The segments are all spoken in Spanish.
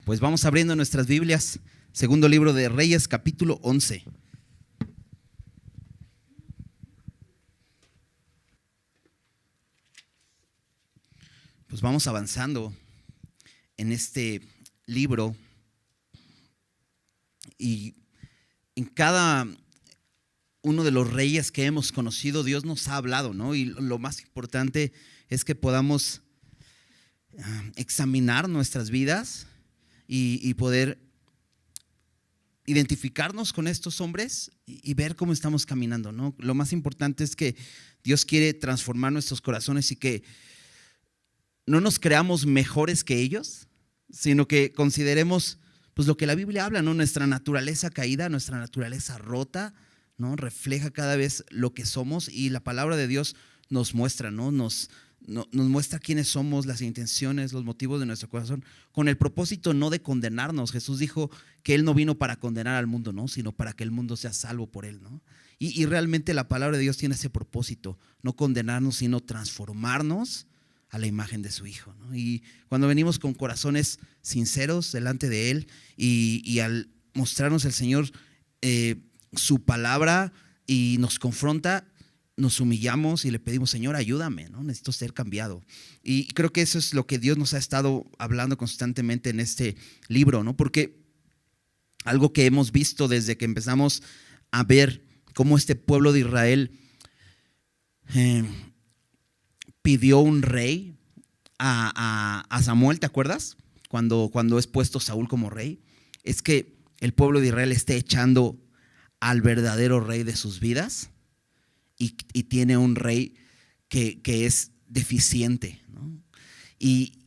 Pues vamos abriendo nuestras Biblias, segundo libro de Reyes, capítulo 11. Pues vamos avanzando en este libro y en cada uno de los reyes que hemos conocido, Dios nos ha hablado, ¿no? Y lo más importante es que podamos examinar nuestras vidas y poder identificarnos con estos hombres y ver cómo estamos caminando, ¿no? Lo más importante es que Dios quiere transformar nuestros corazones y que no nos creamos mejores que ellos, sino que consideremos pues lo que la Biblia habla, ¿no? Nuestra naturaleza caída, nuestra naturaleza rota, ¿no? Refleja cada vez lo que somos y la palabra de Dios nos muestra, ¿no? Nos muestra quiénes somos, las intenciones, los motivos de nuestro corazón, con el propósito no de condenarnos. Jesús dijo que Él no vino para condenar al mundo, ¿no? Sino para que el mundo sea salvo por Él, ¿no? Y realmente la palabra de Dios tiene ese propósito, no condenarnos, sino transformarnos a la imagen de su Hijo, ¿no? Y cuando venimos con corazones sinceros delante de Él y al mostrarnos el Señor su palabra y nos confronta, nos humillamos y le pedimos: Señor, ayúdame, ¿no? Necesito ser cambiado. Y creo que eso es lo que Dios nos ha estado hablando constantemente en este libro, ¿no? Porque algo que hemos visto desde que empezamos a ver cómo este pueblo de Israel pidió un rey a Samuel, ¿te acuerdas? Cuando es puesto Saúl como rey, es que el pueblo de Israel esté echando al verdadero rey de sus vidas y tiene un rey que es deficiente, ¿no? Y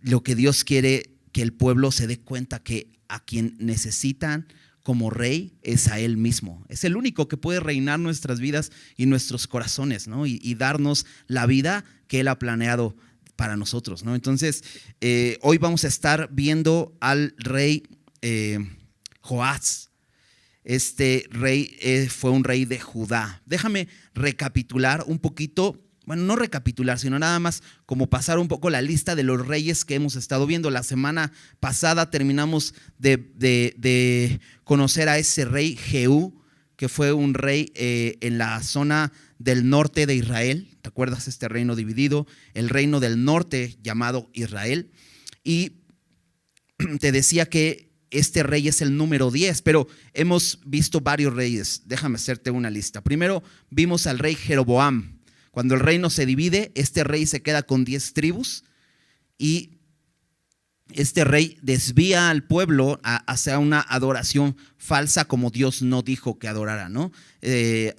lo que Dios quiere que el pueblo se dé cuenta que a quien necesitan como rey es a Él mismo. Es el único que puede reinar nuestras vidas y nuestros corazones, ¿no? Y darnos la vida que Él ha planeado para nosotros, ¿no? Entonces, hoy vamos a estar viendo al rey Joás. Este rey fue un rey de Judá. Déjame recapitular un poquito. Bueno, no recapitular, sino nada más como pasar un poco la lista de los reyes que hemos estado viendo. La semana pasada terminamos de conocer a ese rey Jehú, que fue un rey en la zona del norte de Israel. ¿Te acuerdas? Este reino dividido, el reino del norte llamado Israel. Y te decía que este rey es el número 10, pero hemos visto varios reyes. Déjame hacerte una lista. Primero vimos al rey Jeroboam. Cuando el reino se divide, este rey se queda con 10 tribus y este rey desvía al pueblo hacia una adoración falsa como Dios no dijo que adorara, ¿no?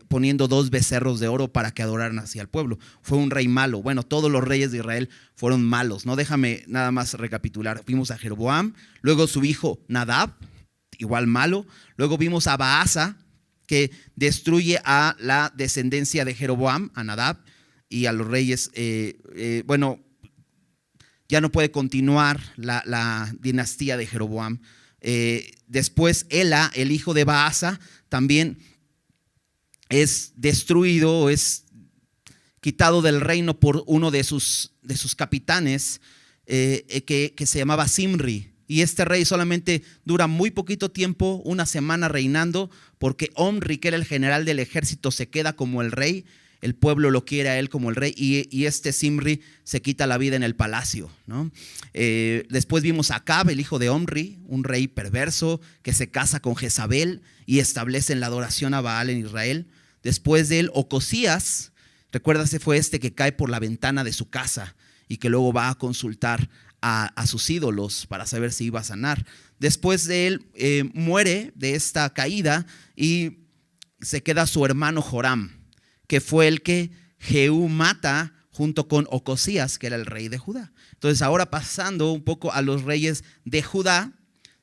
Poniendo 2 becerros de oro para que adoraran hacia el pueblo. Fue un rey malo. Bueno, todos los reyes de Israel fueron malos, ¿no? Déjame nada más recapitular. Vimos a Jeroboam, luego su hijo Nadab, igual malo. Luego vimos a Baasa, que destruye a la descendencia de Jeroboam, a Nadab y a los reyes. Ya no puede continuar la dinastía de Jeroboam. Después Ela, el hijo de Baasa, también es destruido, es quitado del reino por uno de sus capitanes que se llamaba Zimri. Y este rey solamente dura muy poquito tiempo, una semana reinando, porque Omri, que era el general del ejército, se queda como el rey. El pueblo lo quiere a él como el rey y este Zimri se quita la vida en el palacio, ¿no? Después vimos a Acab, el hijo de Omri, un rey perverso que se casa con Jezabel y establece la adoración a Baal en Israel. Después de él, Ocosías, recuerdas, fue este que cae por la ventana de su casa y que luego va a consultar a sus ídolos para saber si iba a sanar. Después de él muere de esta caída y se queda su hermano Joram, que fue el que Jehú mata junto con Ocosías, que era el rey de Judá. Entonces, ahora pasando un poco a los reyes de Judá,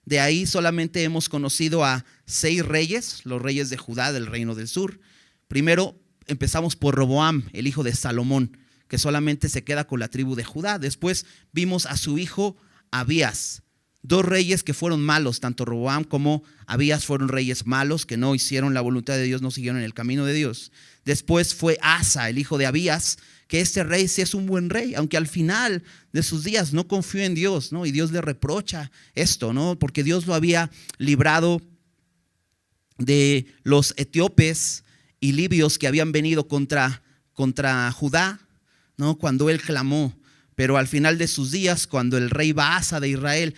de ahí solamente hemos conocido a 6 reyes, los reyes de Judá del reino del sur. Primero empezamos por Roboam, el hijo de Salomón, que solamente se queda con la tribu de Judá. Después vimos a su hijo Abías, 2 reyes que fueron malos, tanto Roboam como Abías fueron reyes malos, que no hicieron la voluntad de Dios, no siguieron el camino de Dios. Después fue Asa, el hijo de Abías, que este rey sí es un buen rey, aunque al final de sus días no confió en Dios, ¿no? Y Dios le reprocha esto, ¿no? Porque Dios lo había librado de los etíopes y libios que habían venido contra Judá, ¿no? Cuando él clamó. Pero al final de sus días, cuando el rey Baasa de Israel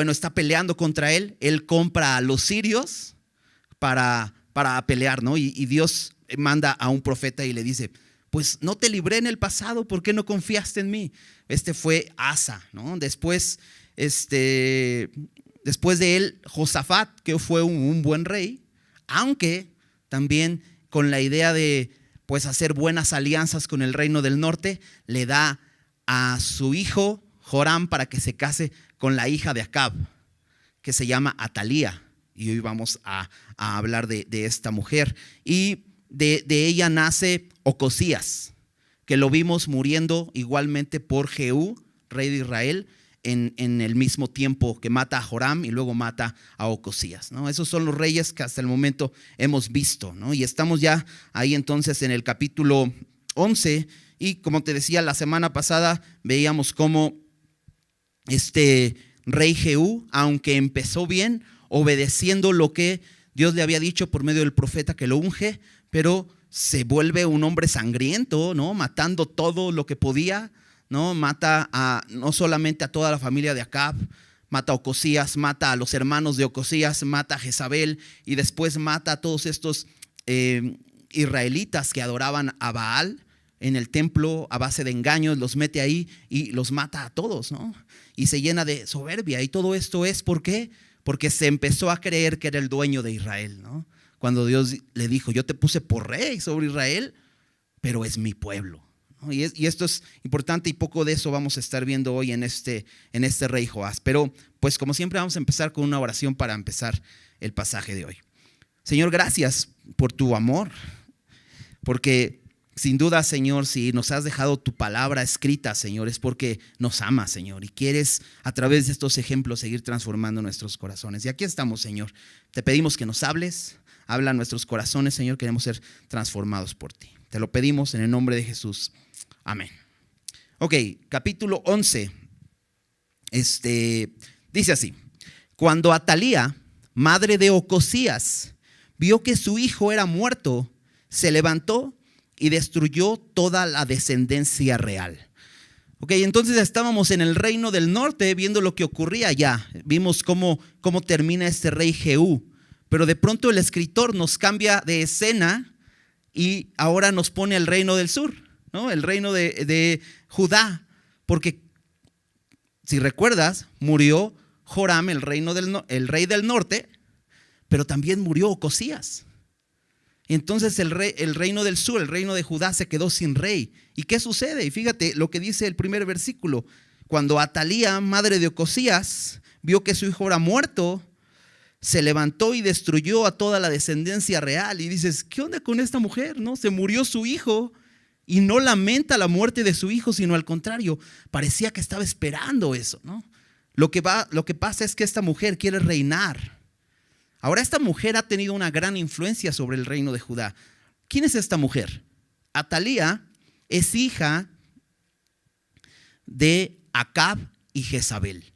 está peleando contra él, él compra a los sirios para pelear, ¿no? Y Dios manda a un profeta y le dice, pues no te libré en el pasado, ¿por qué no confiaste en mí? Este fue Asa, ¿no? Después de él, Josafat, que fue un buen rey, aunque también con la idea de pues hacer buenas alianzas con el reino del norte, le da a su hijo Joram para que se case con la hija de Acab, que se llama Atalía. Y hoy vamos a hablar de esta mujer. Y de ella nace Ocosías, que lo vimos muriendo igualmente por Jehú, rey de Israel, en el mismo tiempo que mata a Joram y luego mata a Ocosías, ¿no? Esos son los reyes que hasta el momento hemos visto, ¿no? Y estamos ya ahí entonces en el capítulo 11 y como te decía la semana pasada, veíamos cómo este rey Jehú, aunque empezó bien, obedeciendo lo que Dios le había dicho por medio del profeta que lo unge, pero se vuelve un hombre sangriento, ¿no? Matando todo lo que podía, ¿no? Mata no solamente a toda la familia de Acab, mata a Ocosías, mata a los hermanos de Ocosías, mata a Jezabel y después mata a todos estos israelitas que adoraban a Baal en el templo a base de engaños, los mete ahí y los mata a todos, ¿no? Y se llena de soberbia. Y todo esto es ¿por qué? Porque se empezó a creer que era el dueño de Israel, ¿no? Cuando Dios le dijo, yo te puse por rey sobre Israel, pero es mi pueblo. Y esto es importante y poco de eso vamos a estar viendo hoy en este rey Joás. Pero pues como siempre vamos a empezar con una oración para empezar el pasaje de hoy. Señor, gracias por tu amor, porque sin duda, Señor, si nos has dejado tu palabra escrita, Señor, es porque nos amas, Señor, y quieres a través de estos ejemplos seguir transformando nuestros corazones. Y aquí estamos, Señor. Te pedimos que nos hables, habla a nuestros corazones, Señor, queremos ser transformados por ti. Te lo pedimos en el nombre de Jesús. Amén. Ok, capítulo 11. Dice así: cuando Atalía, madre de Ocosías, vio que su hijo era muerto, se levantó y destruyó toda la descendencia real. Ok, entonces estábamos en el reino del norte viendo lo que ocurría allá. Vimos cómo termina este rey Jehú. Pero de pronto el escritor nos cambia de escena y ahora nos pone el reino del sur, ¿no? El reino de Judá. Porque si recuerdas, murió Joram, el rey del norte, pero también murió Ocosías. Entonces el reino del sur, el reino de Judá, se quedó sin rey. ¿Y qué sucede? Y fíjate lo que dice el primer versículo. Cuando Atalía, madre de Ocosías, vio que su hijo era muerto, se levantó y destruyó a toda la descendencia real. Y dices, ¿qué onda con esta mujer? ¿No? Se murió su hijo y no lamenta la muerte de su hijo, sino al contrario, parecía que estaba esperando eso, ¿no? Lo que pasa es que esta mujer quiere reinar. Ahora esta mujer ha tenido una gran influencia sobre el reino de Judá. ¿Quién es esta mujer? Atalía es hija de Acab y Jezabel,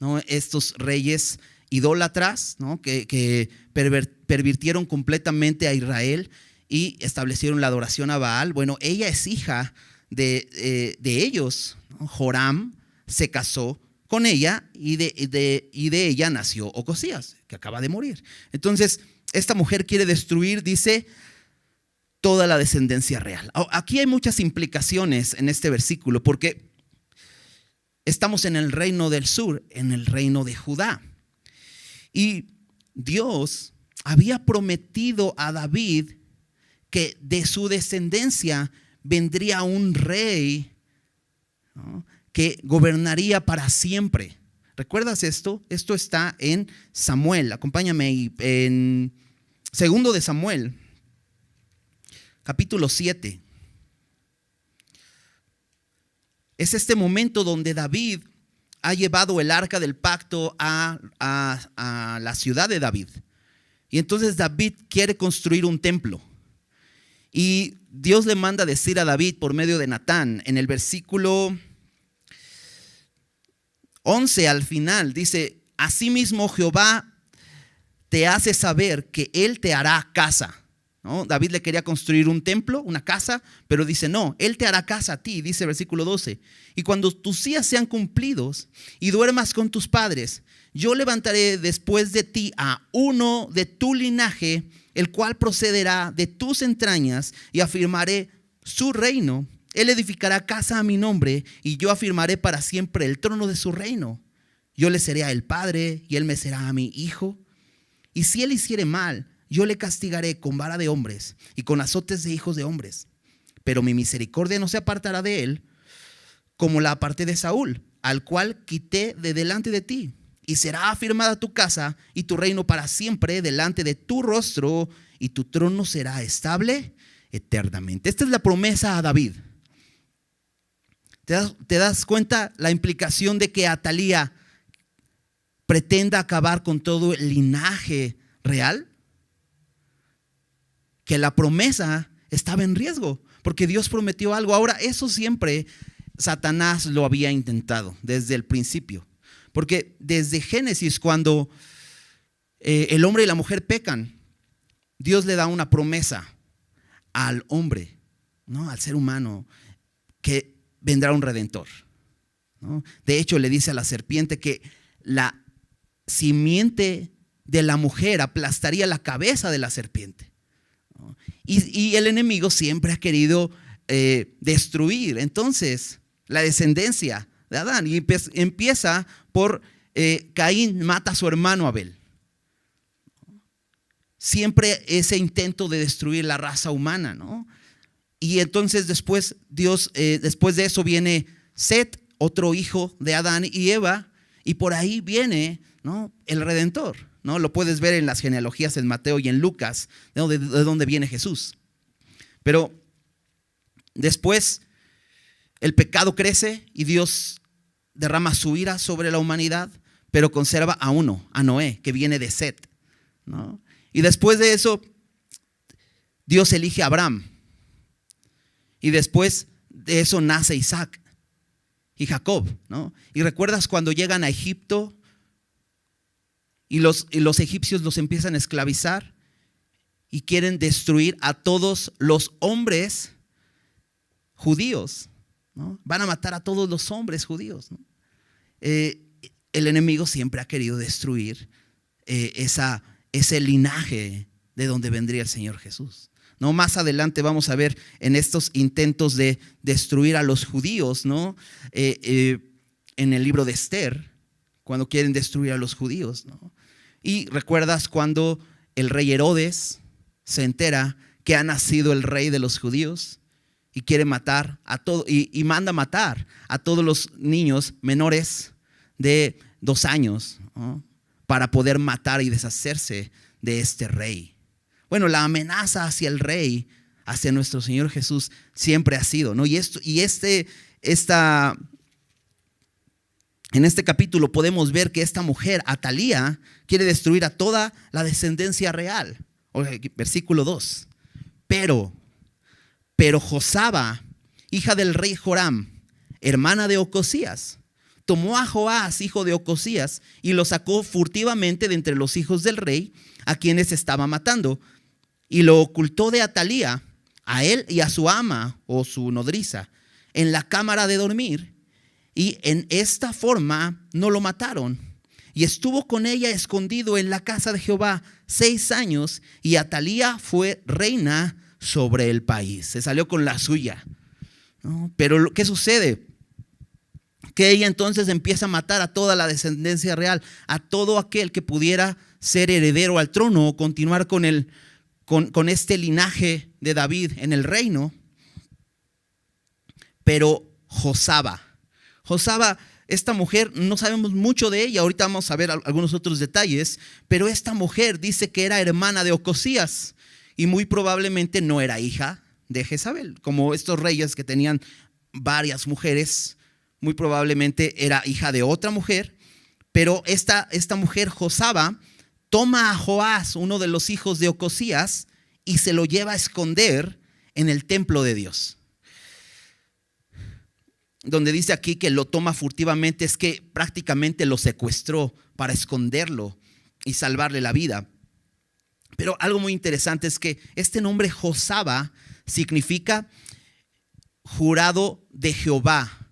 ¿no? Estos reyes idólatras, ¿no? que pervirtieron completamente a Israel y establecieron la adoración a Baal. Bueno, ella es hija de ellos, ¿no? Joram se casó con ella y de ella nació Ocosías, que acaba de morir. Entonces, esta mujer quiere destruir, dice, toda la descendencia real. Aquí hay muchas implicaciones en este versículo, porque estamos en el reino del sur, en el reino de Judá. Y Dios había prometido a David que de su descendencia vendría un rey, ¿no?, que gobernaría para siempre. ¿Recuerdas esto? Esto está en Samuel. Acompáñame en 2 de Samuel, capítulo 7. Es este momento donde David ha llevado el arca del pacto a la ciudad de David. Y entonces David quiere construir un templo. Y Dios le manda decir a David por medio de Natán, en el versículo 11 al final, dice: asimismo Jehová te hace saber que Él te hará casa. ¿No? David le quería construir un templo, una casa, pero dice: no, Él te hará casa a ti, dice el versículo 12. Y cuando tus días sean cumplidos y duermas con tus padres, yo levantaré después de ti a uno de tu linaje, el cual procederá de tus entrañas, y afirmaré su reino. Él edificará casa a mi nombre, y yo afirmaré para siempre el trono de su reino. Yo le seré a él padre, y él me será a mi hijo. Y si él hiciere mal, yo le castigaré con vara de hombres y con azotes de hijos de hombres. Pero mi misericordia no se apartará de él, como la aparté de Saúl, al cual quité de delante de ti. Y será afirmada tu casa y tu reino para siempre delante de tu rostro, y tu trono será estable eternamente. Esta es la promesa a David. ¿Te das cuenta la implicación de que Atalía pretenda acabar con todo el linaje real? Que la promesa estaba en riesgo, porque Dios prometió algo. Ahora, eso siempre Satanás lo había intentado desde el principio. Porque desde Génesis, cuando el hombre y la mujer pecan, Dios le da una promesa al hombre, ¿no? Al ser humano, que vendrá un redentor, ¿no? De hecho, le dice a la serpiente que la simiente de la mujer aplastaría la cabeza de la serpiente, ¿no? Y el enemigo siempre ha querido destruir entonces la descendencia de Adán, y empieza por Caín mata a su hermano Abel. Siempre ese intento de destruir la raza humana, ¿no? Y entonces después después de eso viene Set, otro hijo de Adán y Eva, y por ahí viene, ¿no?, el Redentor, ¿no? Lo puedes ver en las genealogías en Mateo y en Lucas, de donde viene Jesús. Pero después el pecado crece y Dios derrama su ira sobre la humanidad, pero conserva a uno, a Noé, que viene de Set, ¿no? Y después de eso, Dios elige a Abraham. Y después de eso nace Isaac y Jacob, ¿no? Y recuerdas cuando llegan a Egipto y los egipcios los empiezan a esclavizar y quieren destruir a todos los hombres judíos, ¿no? Van a matar a todos los hombres judíos, ¿no? El enemigo siempre ha querido destruir ese linaje de donde vendría el Señor Jesús, ¿no? Más adelante vamos a ver en estos intentos de destruir a los judíos, ¿no? En el libro de Esther, cuando quieren destruir a los judíos, ¿no? Y recuerdas cuando el rey Herodes se entera que ha nacido el rey de los judíos y quiere matar a todos, y manda matar a todos los niños menores de 2 años, ¿no?, para poder matar y deshacerse de este rey. Bueno, la amenaza hacia el rey, hacia nuestro Señor Jesús, siempre ha sido, ¿no? En este capítulo podemos ver que esta mujer, Atalía, quiere destruir a toda la descendencia real. Versículo 2. Pero Josaba, hija del rey Joram, hermana de Ocosías, tomó a Joás, hijo de Ocosías, y lo sacó furtivamente de entre los hijos del rey, a quienes estaba matando, y lo ocultó de Atalía, a él y a su ama o su nodriza, en la cámara de dormir, y en esta forma no lo mataron. Y estuvo con ella escondido en la casa de Jehová 6 años, y Atalía fue reina sobre el país. Se salió con la suya, ¿no? Pero ¿qué sucede? Que ella entonces empieza a matar a toda la descendencia real, a todo aquel que pudiera ser heredero al trono o continuar con este linaje de David en el reino. Pero Josaba, esta mujer, no sabemos mucho de ella, ahorita vamos a ver algunos otros detalles, pero esta mujer dice que era hermana de Ocosías y muy probablemente no era hija de Jezabel, como estos reyes que tenían varias mujeres. Muy probablemente era hija de otra mujer, pero esta mujer, Josaba, toma a Joás, uno de los hijos de Ocosías, y se lo lleva a esconder en el templo de Dios. Donde dice aquí que lo toma furtivamente, es que prácticamente lo secuestró para esconderlo y salvarle la vida. Pero algo muy interesante es que este nombre Josaba significa jurado de Jehová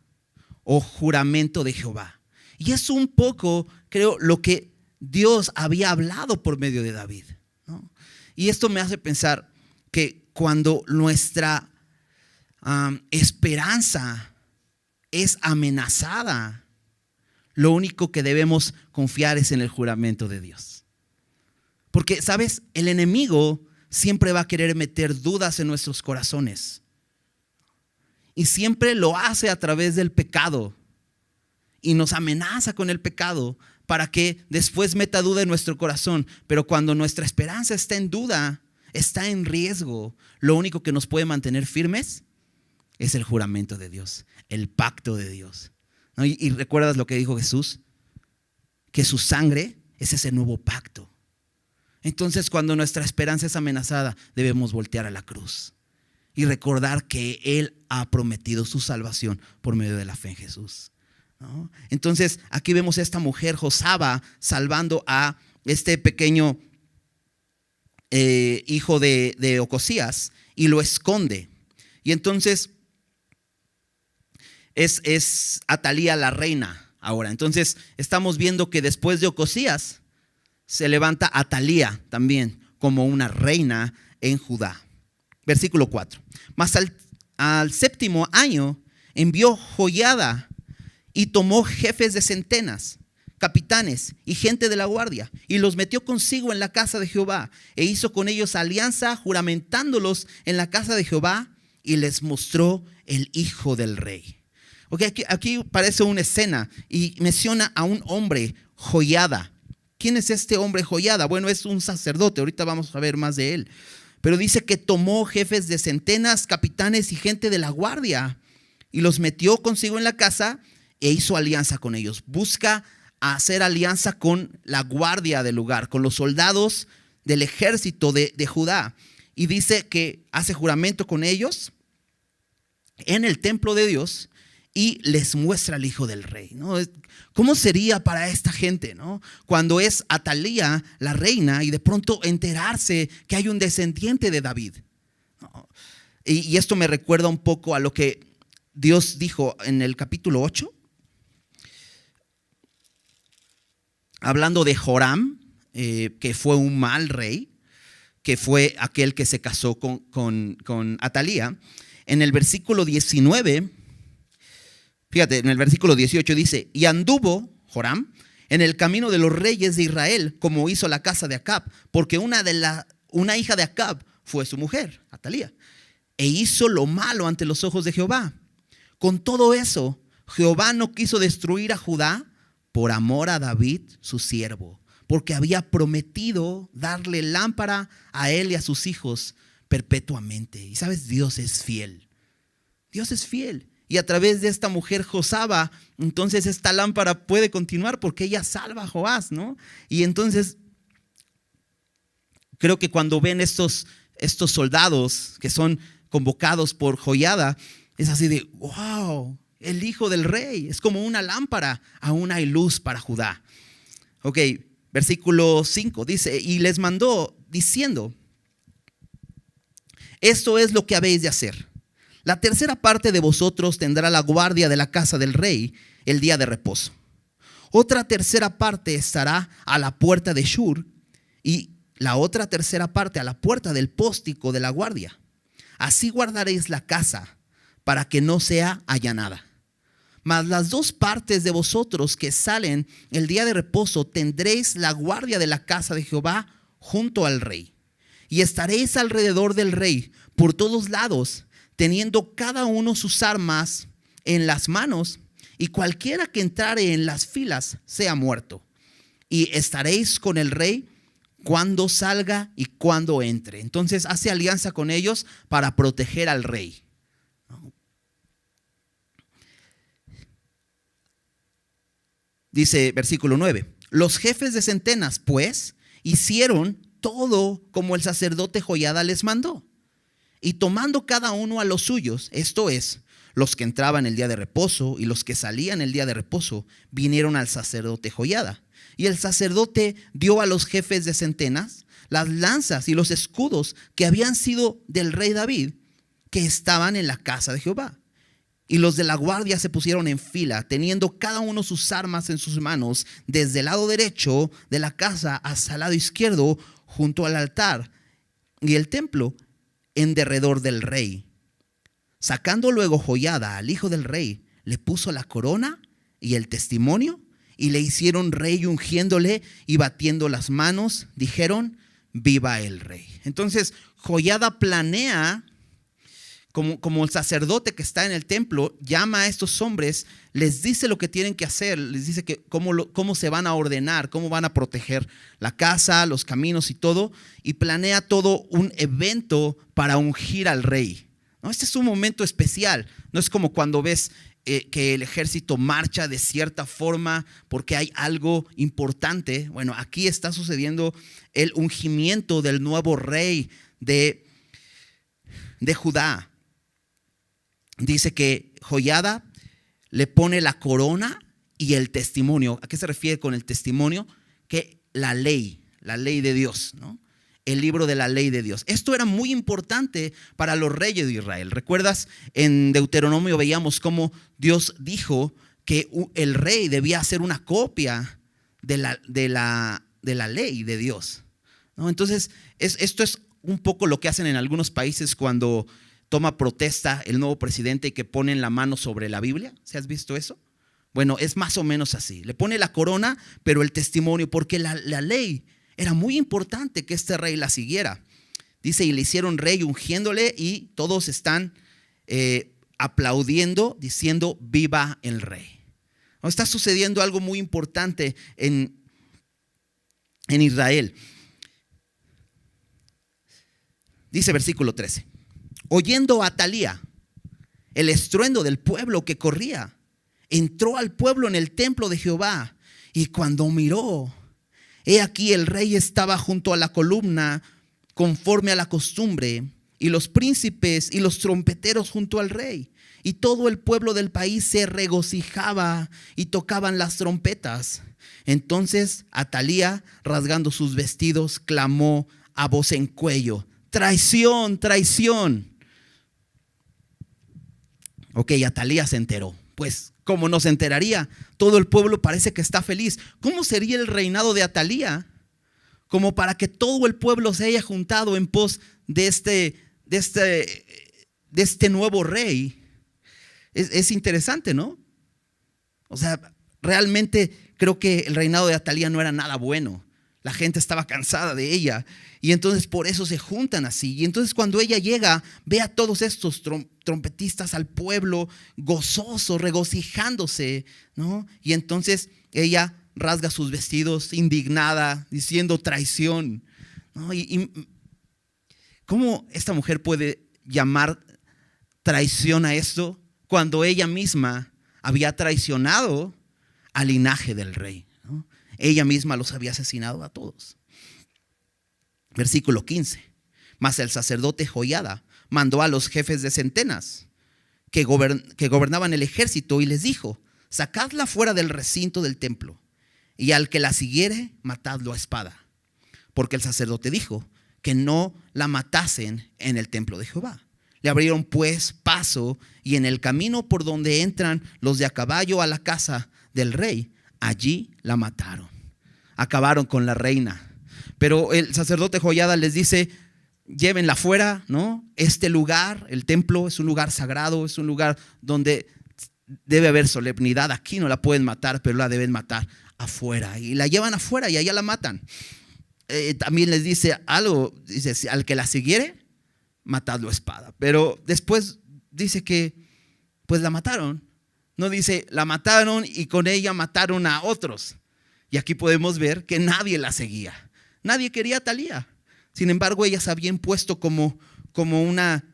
o juramento de Jehová. Y es un poco, creo, lo que Dios había hablado por medio de David, ¿no? Y esto me hace pensar que cuando nuestra esperanza es amenazada, lo único que debemos confiar es en el juramento de Dios. Porque, ¿sabes? El enemigo siempre va a querer meter dudas en nuestros corazones. Y siempre lo hace a través del pecado. Y nos amenaza con el pecado para que después meta duda en nuestro corazón. Pero cuando nuestra esperanza está en duda, está en riesgo, lo único que nos puede mantener firmes es el juramento de Dios, el pacto de Dios, ¿no? Y recuerdas lo que dijo Jesús, que su sangre es ese nuevo pacto. Entonces, cuando nuestra esperanza es amenazada, debemos voltear a la cruz y recordar que Él ha prometido su salvación por medio de la fe en Jesús, ¿no? Entonces, aquí vemos a esta mujer, Josaba, salvando a este pequeño hijo de Ocosías, y lo esconde. Y entonces es Atalía la reina ahora. Entonces estamos viendo que después de Ocosías se levanta Atalía también como una reina en Judá. Versículo 4. Mas al séptimo año envió Joiada y tomó jefes de centenas, capitanes y gente de la guardia, y los metió consigo en la casa de Jehová, e hizo con ellos alianza, juramentándolos en la casa de Jehová, y les mostró el hijo del rey. Okay, aquí parece una escena y menciona a un hombre, Joiada. ¿Quién es este hombre Joiada? Bueno, es un sacerdote, ahorita vamos a ver más de él. Pero dice que tomó jefes de centenas, capitanes y gente de la guardia, y los metió consigo en la casa e hizo alianza con ellos. Busca hacer alianza con la guardia del lugar, con los soldados del ejército de Judá. Y dice que hace juramento con ellos en el templo de Dios y les muestra al hijo del rey, ¿no? ¿Cómo sería para esta gente, ¿no? Cuando es Atalía la reina y de pronto enterarse que hay un descendiente de David, ¿no? Y esto me recuerda un poco a lo que Dios dijo en el capítulo 8, hablando de Joram, que fue un mal rey, que fue aquel que se casó con Atalía. En el versículo 19, fíjate, en el versículo 18 dice: y anduvo Joram en el camino de los reyes de Israel, como hizo la casa de Acab, porque una hija de Acab fue su mujer, Atalía, e hizo lo malo ante los ojos de Jehová. Con todo eso, Jehová no quiso destruir a Judá por amor a David, su siervo, porque había prometido darle lámpara a él y a sus hijos perpetuamente. Y sabes, Dios es fiel. Dios es fiel. Y a través de esta mujer Josaba, entonces esta lámpara puede continuar porque ella salva a Joás, ¿no? Y entonces creo que cuando ven estos soldados que son convocados por Joiada, es así de, wow, el hijo del rey, es como una lámpara, aún hay luz para Judá. Ok, versículo 5 dice: y les mandó diciendo: esto es lo que habéis de hacer. La tercera parte de vosotros tendrá la guardia de la casa del rey el día de reposo. Otra tercera parte estará a la puerta de Shur, y la otra tercera parte a la puerta del pórtico de la guardia. Así guardaréis la casa para que no sea allanada. Mas las dos partes de vosotros que salen el día de reposo tendréis la guardia de la casa de Jehová junto al rey. Y estaréis alrededor del rey por todos lados, teniendo cada uno sus armas en las manos, y cualquiera que entrare en las filas sea muerto. Y estaréis con el rey cuando salga y cuando entre. Entonces hace alianza con ellos para proteger al rey. Dice versículo 9: los jefes de centenas pues hicieron todo como el sacerdote Joiada les mandó. Y tomando cada uno a los suyos, esto es, los que entraban el día de reposo y los que salían el día de reposo, vinieron al sacerdote Joiada. Y el sacerdote dio a los jefes de centenas las lanzas y los escudos que habían sido del rey David, que estaban en la casa de Jehová. Y los de la guardia se pusieron en fila, teniendo cada uno sus armas en sus manos, desde el lado derecho de la casa hasta el lado izquierdo, junto al altar y el templo, en derredor del rey. Sacando luego Joiada al hijo del rey, le puso la corona y el testimonio, y le hicieron rey, ungiéndole y batiendo las manos, dijeron: viva el rey. Entonces Joiada planea, como el sacerdote que está en el templo, llama a estos hombres, les dice lo que tienen que hacer, les dice que cómo se van a ordenar, cómo van a proteger la casa, los caminos y todo, y planea todo un evento para ungir al rey. ¿No? Este es un momento especial, no es como cuando ves que el ejército marcha de cierta forma porque hay algo importante. Bueno, aquí está sucediendo el ungimiento del nuevo rey de Judá. Dice que Joiada le pone la corona y el testimonio. ¿A qué se refiere con el testimonio? Que la ley de Dios, ¿no? El libro de la ley de Dios. Esto era muy importante para los reyes de Israel. ¿Recuerdas? En Deuteronomio veíamos cómo Dios dijo que el rey debía hacer una copia de la ley de Dios, ¿no? Entonces, esto es un poco lo que hacen en algunos países cuando toma protesta el nuevo presidente y que ponen la mano sobre la Biblia. ¿Sí has visto eso? Bueno, es más o menos así. Le pone la corona, pero el testimonio, porque la ley era muy importante que este rey la siguiera. Dice, y le hicieron rey ungiéndole, y todos están aplaudiendo, diciendo: viva el rey. ¿No? Está sucediendo algo muy importante en Israel. Dice versículo 13. Oyendo Atalía el estruendo del pueblo que corría, entró al pueblo en el templo de Jehová, y cuando miró, he aquí el rey estaba junto a la columna, conforme a la costumbre, y los príncipes y los trompeteros junto al rey, y todo el pueblo del país se regocijaba y tocaban las trompetas. Entonces Atalía, rasgando sus vestidos, clamó a voz en cuello: traición, traición. Ok, Atalía se enteró. Pues, ¿cómo no se enteraría? Todo el pueblo parece que está feliz. ¿Cómo sería el reinado de Atalía como para que todo el pueblo se haya juntado en pos de este nuevo rey? Es interesante, ¿no? O sea, realmente creo que el reinado de Atalía no era nada bueno. La gente estaba cansada de ella, y entonces por eso se juntan así. Y entonces cuando ella llega, ve a todos estos trompetistas, al pueblo gozoso, regocijándose, ¿no? Y entonces ella rasga sus vestidos, indignada, diciendo: traición, ¿no? Y ¿cómo esta mujer puede llamar traición a esto cuando ella misma había traicionado al linaje del rey, ¿no? Ella misma los había asesinado a todos. Versículo 15. Mas el sacerdote Joiada mandó a los jefes de centenas que gobernaban el ejército, y les dijo: sacadla fuera del recinto del templo, y al que la siguiere, matadlo a espada. Porque el sacerdote dijo que no la matasen en el templo de Jehová. Le abrieron pues paso, y en el camino por donde entran los de a caballo a la casa del rey, allí la mataron. Acabaron con la reina. Pero el sacerdote Joiada les dice: llévenla fuera, ¿no? Este lugar, el templo, es un lugar sagrado, es un lugar donde debe haber solemnidad. Aquí no la pueden matar, pero la deben matar afuera. Y la llevan afuera y allá la matan. También les dice algo, dice: al que la siguiere, matadlo a espada. Pero después dice que pues la mataron. No dice la mataron y con ella mataron a otros. Y aquí podemos ver que nadie la seguía. Nadie quería a Atalía. Sin embargo, ella se había impuesto como una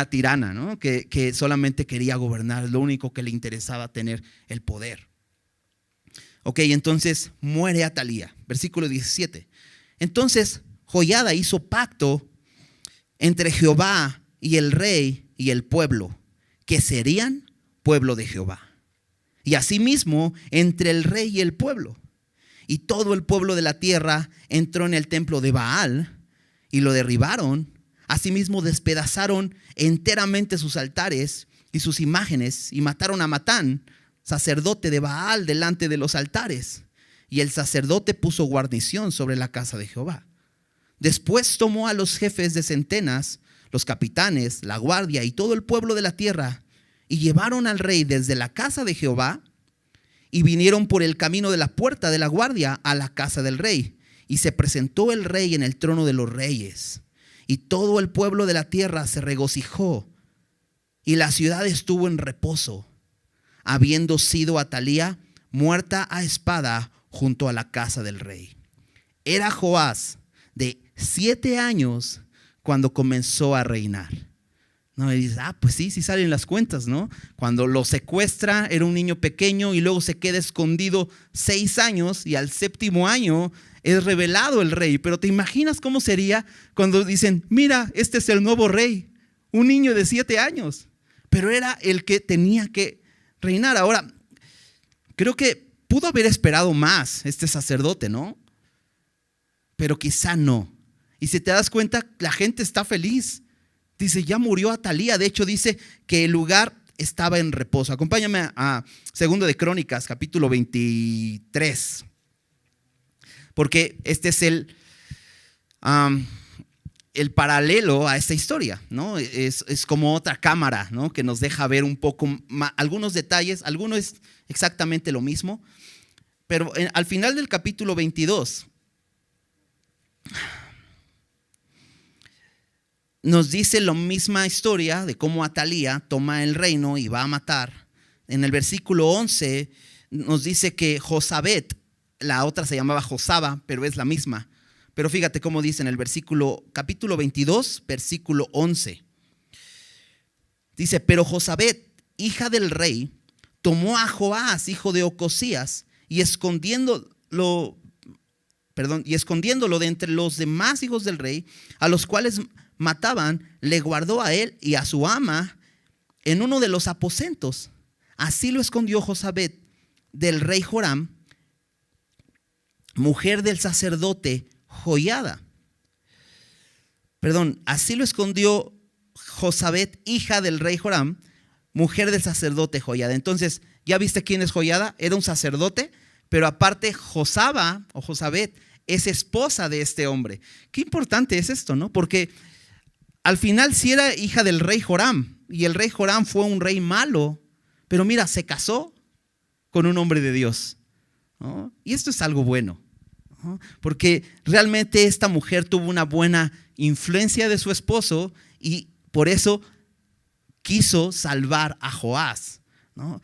tirana, ¿no? Que solamente quería gobernar. Lo único que le interesaba, tener el poder. Ok, entonces muere Atalía. Versículo 17. Entonces Joiada hizo pacto entre Jehová y el rey y el pueblo, que serían pueblo de Jehová. Y asimismo entre el rey y el pueblo. Y todo el pueblo de la tierra entró en el templo de Baal y lo derribaron. Asimismo despedazaron enteramente sus altares y sus imágenes y mataron a Matán, sacerdote de Baal, delante de los altares. Y el sacerdote puso guarnición sobre la casa de Jehová. Después tomó a los jefes de centenas, los capitanes, la guardia y todo el pueblo de la tierra, y llevaron al rey desde la casa de Jehová, y vinieron por el camino de la puerta de la guardia a la casa del rey. Y se presentó el rey en el trono de los reyes. Y todo el pueblo de la tierra se regocijó, y la ciudad estuvo en reposo, habiendo sido Atalía muerta a espada junto a la casa del rey. Era Joás de 7 años cuando comenzó a reinar. No, y dices, pues sí salen las cuentas, ¿no? Cuando lo secuestra, era un niño pequeño y luego se queda escondido 6 años y al 7º año es revelado el rey. Pero ¿te imaginas cómo sería cuando dicen, mira, este es el nuevo rey? Un niño de 7 años, pero era el que tenía que reinar. Ahora, creo que pudo haber esperado más este sacerdote, ¿no? Pero quizá no. Y si te das cuenta, la gente está feliz. Dice, ya murió Atalía. De hecho, dice que el lugar estaba en reposo. Acompáñame a 2 de Crónicas, capítulo 23. Porque este es el paralelo a esta historia, ¿no? Es como otra cámara, ¿no? Que nos deja ver un poco más, algunos detalles. Algunos es exactamente lo mismo. Pero al final del capítulo 22 nos dice la misma historia de cómo Atalía toma el reino y va a matar. En el versículo 11 nos dice que Josabet, la otra se llamaba Josaba, pero es la misma. Pero fíjate cómo dice en el capítulo 22, versículo 11. Dice, pero Josabet, hija del rey, tomó a Joás, hijo de Ocosías, y escondiéndolo de entre los demás hijos del rey, a los cuales mataban, le guardó a él y a su ama en uno de los aposentos. Así lo escondió Josabet del rey Joram, mujer del sacerdote Joiada. Así lo escondió Josabet, hija del rey Joram, mujer del sacerdote Joiada. Entonces, ¿ya viste quién es Joiada? Era un sacerdote, pero aparte Josaba o Josabet es esposa de este hombre. Qué importante es esto, ¿no? Porque al final sí era hija del rey Joram, y el rey Joram fue un rey malo, pero mira, se casó con un hombre de Dios, ¿no? Y esto es algo bueno, ¿no? Porque realmente esta mujer tuvo una buena influencia de su esposo y por eso quiso salvar a Joás, ¿no?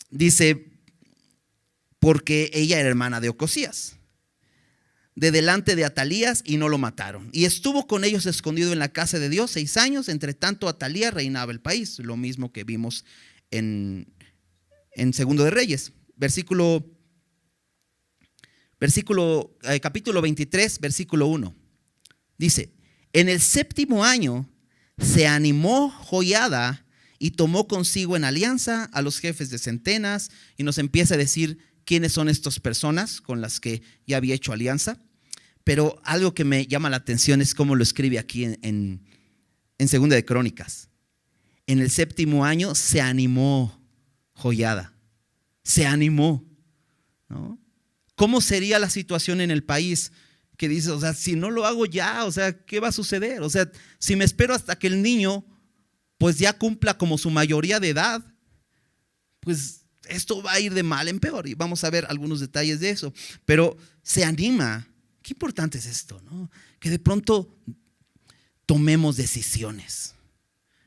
Dice, porque ella era hermana de Ocosías, de delante de Atalías, y no lo mataron. Y estuvo con ellos escondido en la casa de Dios 6 años. Entre tanto, Atalía reinaba el país. Lo mismo que vimos en 2 de Reyes. Capítulo 23, versículo 1. Dice, en el 7º año se animó Joiada y tomó consigo en alianza a los jefes de centenas, y nos empieza a decir quiénes son estas personas con las que ya había hecho alianza. Pero algo que me llama la atención es cómo lo escribe aquí en 2 de Crónicas. En el 7º año se animó Joiada. Se animó, ¿no? ¿Cómo sería la situación en el país? Que dice, o sea, si no lo hago ya, o sea, ¿qué va a suceder? O sea, si me espero hasta que el niño pues ya cumpla como su mayoría de edad, pues esto va a ir de mal en peor. Y vamos a ver algunos detalles de eso. Pero se anima. Qué importante es esto, ¿no? Que de pronto tomemos decisiones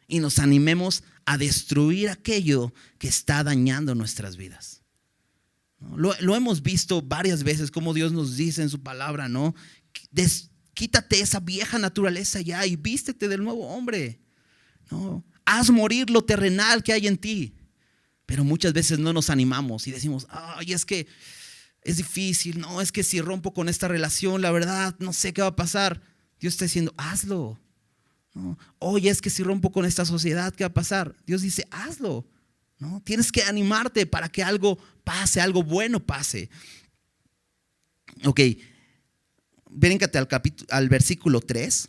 y nos animemos a destruir aquello que está dañando nuestras vidas, ¿no? Lo hemos visto varias veces, como Dios nos dice en su palabra, ¿no? Quítate esa vieja naturaleza ya y vístete del nuevo hombre, ¿no? Haz morir lo terrenal que hay en ti. Pero muchas veces no nos animamos y decimos, ay, es que es difícil, no, es que si rompo con esta relación, la verdad, no sé qué va a pasar. Dios está diciendo, hazlo. ¿No? Oye, es que si rompo con esta sociedad, ¿qué va a pasar? Dios dice, hazlo. ¿No? Tienes que animarte para que algo pase, algo bueno pase. Ok, bríncate al versículo 3.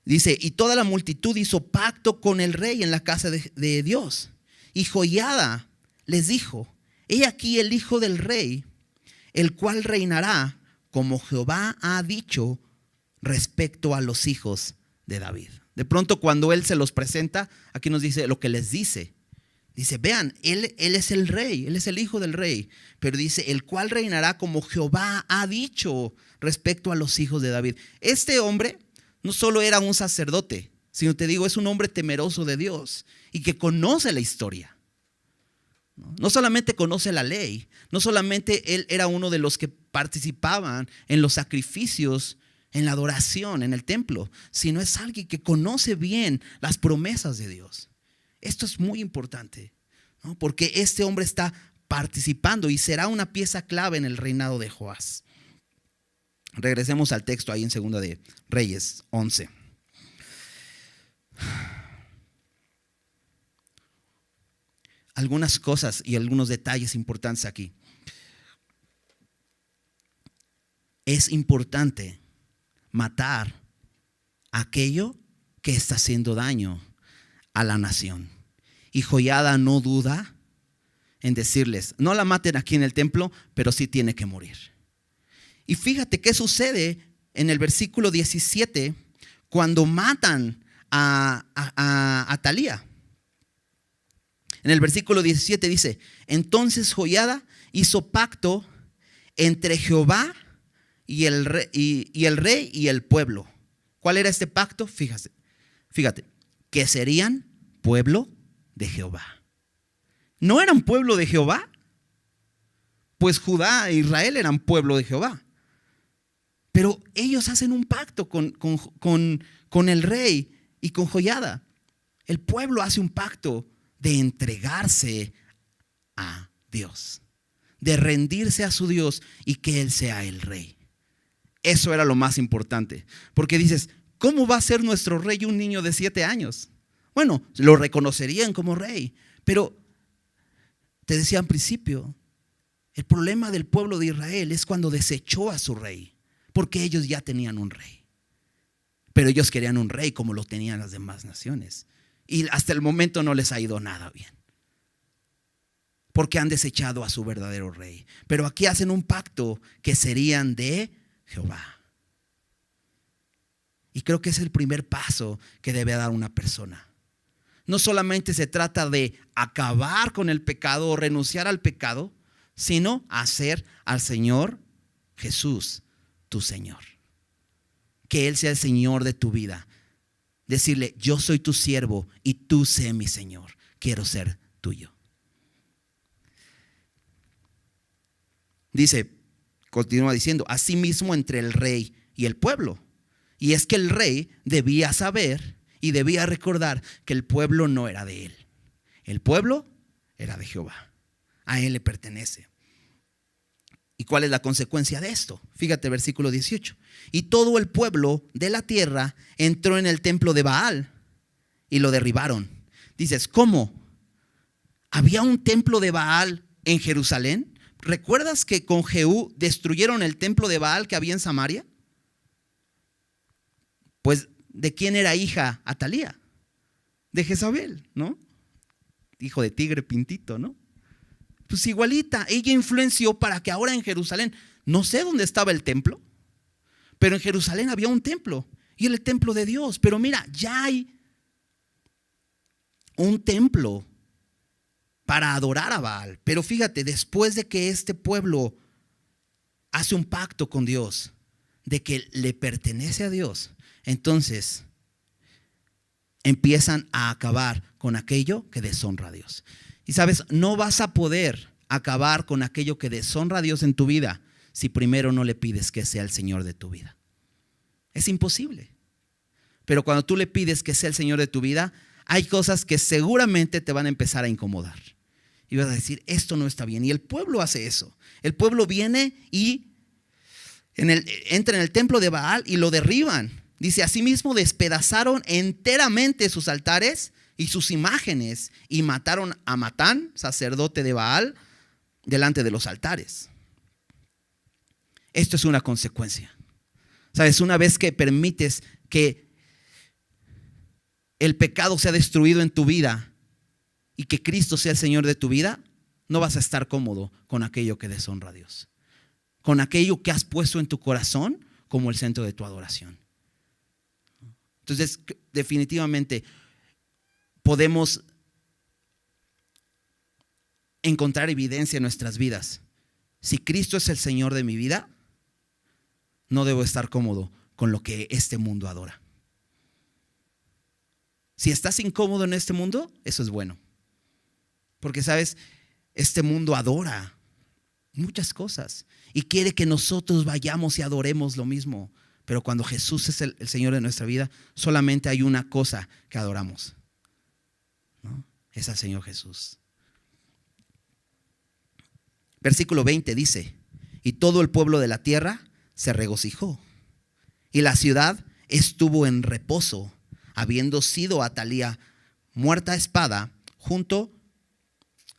Dice, y toda la multitud hizo pacto con el rey en la casa de Dios. Y Joiada les dijo, he aquí el hijo del rey, el cual reinará como Jehová ha dicho respecto a los hijos de David. De pronto cuando él se los presenta, aquí nos dice lo que les dice. Dice, vean, él es el rey, él es el hijo del rey. Pero dice, el cual reinará como Jehová ha dicho respecto a los hijos de David. Este hombre no solo era un sacerdote, sino te digo, es un hombre temeroso de Dios y que conoce la historia. No solamente conoce la ley, no solamente él era uno de los que participaban en los sacrificios, en la adoración, en el templo, sino es alguien que conoce bien las promesas de Dios. Esto es muy importante, ¿no? Porque este hombre está participando y será una pieza clave en el reinado de Joás. Regresemos al texto ahí en 2 de Reyes 11. Algunas cosas y algunos detalles importantes aquí. Es importante matar aquello que está haciendo daño a la nación. Y Joiada no duda en decirles, no la maten aquí en el templo, pero sí tiene que morir. Y fíjate qué sucede en el versículo 17 cuando matan a Atalía. En el versículo 17 dice, entonces Joiada hizo pacto entre Jehová y el rey y el pueblo. ¿Cuál era este pacto? Fíjate, que serían pueblo de Jehová. ¿No eran pueblo de Jehová? Pues Judá e Israel eran pueblo de Jehová. Pero ellos hacen un pacto con el rey y con Joiada. El pueblo hace un pacto de entregarse a Dios, de rendirse a su Dios y que Él sea el rey. Eso era lo más importante. Porque dices, ¿cómo va a ser nuestro rey un niño de 7 años? Bueno, lo reconocerían como rey. Pero te decía al principio, el problema del pueblo de Israel es cuando desechó a su rey. Porque ellos ya tenían un rey. Pero ellos querían un rey como lo tenían las demás naciones. Y hasta el momento no les ha ido nada bien. Porque han desechado a su verdadero rey. Pero aquí hacen un pacto que serían de Jehová. Y creo que es el primer paso que debe dar una persona. No solamente se trata de acabar con el pecado o renunciar al pecado, sino hacer al Señor Jesús tu Señor. Que Él sea el Señor de tu vida. Decirle, yo soy tu siervo y tú sé mi Señor. Quiero ser tuyo. Dice, continúa diciendo, asimismo entre el rey y el pueblo. Y es que el rey debía saber y debía recordar que el pueblo no era de él. El pueblo era de Jehová. A Él le pertenece. ¿Y cuál es la consecuencia de esto? Fíjate, versículo 18. Y todo el pueblo de la tierra entró en el templo de Baal y lo derribaron. Dices, ¿cómo? ¿Había un templo de Baal en Jerusalén? ¿Recuerdas que con Jehú destruyeron el templo de Baal que había en Samaria? Pues, ¿de quién era hija Atalía? De Jezabel, ¿no? Hijo de tigre pintito, ¿no? Pues igualita, ella influenció para que ahora en Jerusalén, no sé dónde estaba el templo, pero en Jerusalén había un templo y era el templo de Dios. Pero mira, ya hay un templo para adorar a Baal. Pero fíjate, después de que este pueblo hace un pacto con Dios, de que le pertenece a Dios, entonces empiezan a acabar con aquello que deshonra a Dios. Y sabes, no vas a poder acabar con aquello que deshonra a Dios en tu vida si primero no le pides que sea el Señor de tu vida. Es imposible. Pero cuando tú le pides que sea el Señor de tu vida, hay cosas que seguramente te van a empezar a incomodar. y vas a decir, esto no está bien. Y el pueblo hace eso. El pueblo viene y entra en el templo de Baal y lo derriban. Dice, asimismo despedazaron enteramente sus altares y sus imágenes y mataron a Matán, sacerdote de Baal, delante de los altares. Esto es una consecuencia. ¿Sabes? Una vez que permites que el pecado sea destruido en tu vida y que Cristo sea el Señor de tu vida, no vas a estar cómodo con aquello que deshonra a Dios, con aquello que has puesto en tu corazón como el centro de tu adoración. Entonces, definitivamente podemos encontrar evidencia en nuestras vidas. Si Cristo es el Señor de mi vida, no debo estar cómodo con lo que este mundo adora. Si estás incómodo en este mundo, eso es bueno. Porque, ¿sabes? Este mundo adora muchas cosas y quiere que nosotros vayamos y adoremos lo mismo. Pero cuando Jesús es el Señor de nuestra vida, solamente hay una cosa que adoramos, ¿no? Es al Señor Jesús. Versículo 20 dice, y todo el pueblo de la tierra se regocijó, y la ciudad estuvo en reposo, habiendo sido Atalía muerta a espada junto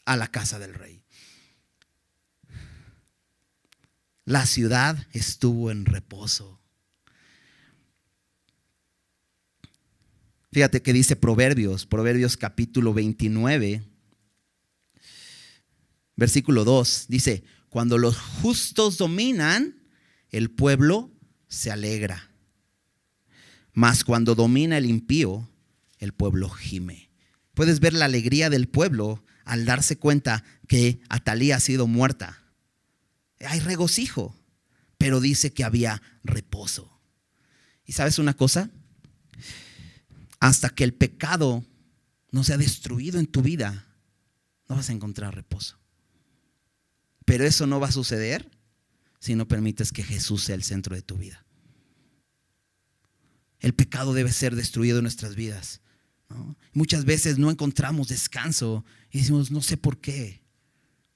a la casa del rey. La ciudad estuvo en reposo. Fíjate que dice Proverbios capítulo 29, versículo 2, dice, cuando los justos dominan, el pueblo se alegra, mas cuando domina el impío, el pueblo gime. Puedes ver la alegría del pueblo al darse cuenta que Atalía ha sido muerta. Hay regocijo, pero dice que había reposo. ¿Y sabes una cosa? Hasta que el pecado no sea destruido en tu vida, no vas a encontrar reposo. Pero eso no va a suceder si no permites que Jesús sea el centro de tu vida. El pecado debe ser destruido en nuestras vidas, ¿no? Muchas veces no encontramos descanso y decimos, no sé por qué.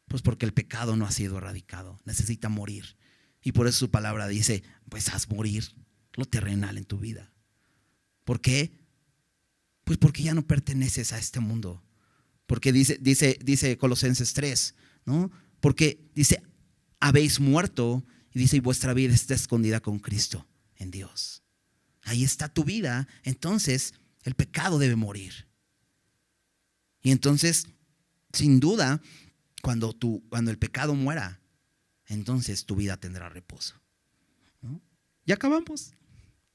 Pues porque el pecado no ha sido erradicado, necesita morir. Y por eso su palabra dice, pues haz morir lo terrenal en tu vida. ¿Por qué? Pues porque ya no perteneces a este mundo. Porque dice Colosenses 3, ¿no? Porque dice, habéis muerto, y dice, y vuestra vida está escondida con Cristo en Dios. Ahí está tu vida. Entonces el pecado debe morir. Y entonces, sin duda, cuando el pecado muera, entonces tu vida tendrá reposo, ¿no? Ya acabamos.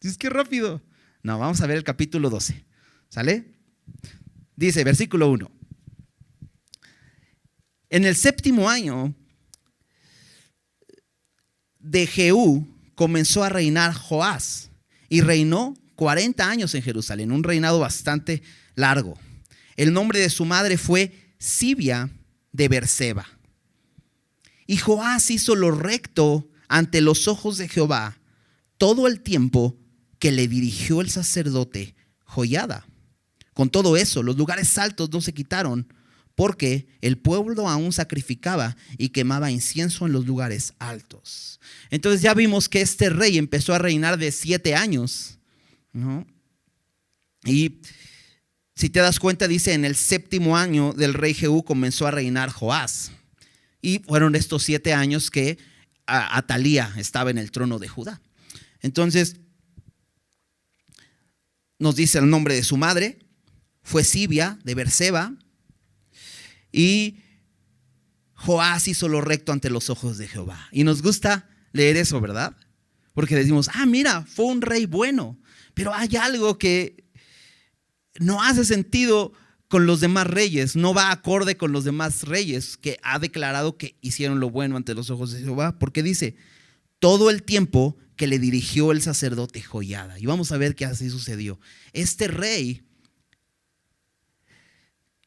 Es que rápido. No, vamos a ver el capítulo 12. ¿Sale? Dice, versículo 1. En el 7º año de Jehú comenzó a reinar Joás y reinó 40 años en Jerusalén, un reinado bastante largo. El nombre de su madre fue Sibia de Berseba. Y Joás hizo lo recto ante los ojos de Jehová todo el tiempo que le dirigió el sacerdote Joiada. Con todo eso, los lugares altos no se quitaron, porque el pueblo aún sacrificaba y quemaba incienso en los lugares altos. Entonces ya vimos que este rey empezó a reinar de 7 años, ¿no? Y si te das cuenta, dice, en el 7º año del rey Jehú comenzó a reinar Joás. Y fueron estos 7 años que Atalía estaba en el trono de Judá. Entonces, nos dice el nombre de su madre, fue Sibia de Berseba. Y Joás hizo lo recto ante los ojos de Jehová. Y nos gusta leer eso, ¿verdad? Porque decimos, mira, fue un rey bueno. Pero hay algo que no hace sentido con los demás reyes, no va acorde con los demás reyes que ha declarado que hicieron lo bueno ante los ojos de Jehová. Porque dice, todo el tiempo que le dirigió el sacerdote Joiada. Y vamos a ver qué así sucedió. Este rey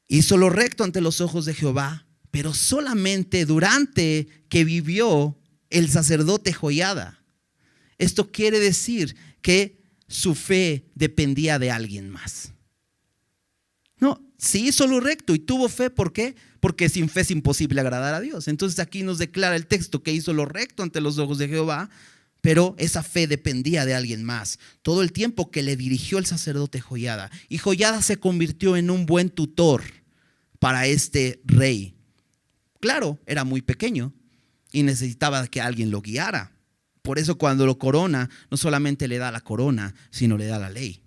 hizo lo recto ante los ojos de Jehová, pero solamente durante que vivió el sacerdote Joiada. Esto quiere decir que su fe dependía de alguien más. No, sí hizo lo recto y tuvo fe. ¿Por qué? Porque sin fe es imposible agradar a Dios. Entonces aquí nos declara el texto que hizo lo recto ante los ojos de Jehová, pero esa fe dependía de alguien más. Todo el tiempo que le dirigió el sacerdote Joiada. Y Joiada se convirtió en un buen tutor para este rey. Claro, era muy pequeño y necesitaba que alguien lo guiara. Por eso cuando lo corona, no solamente le da la corona, sino le da la ley.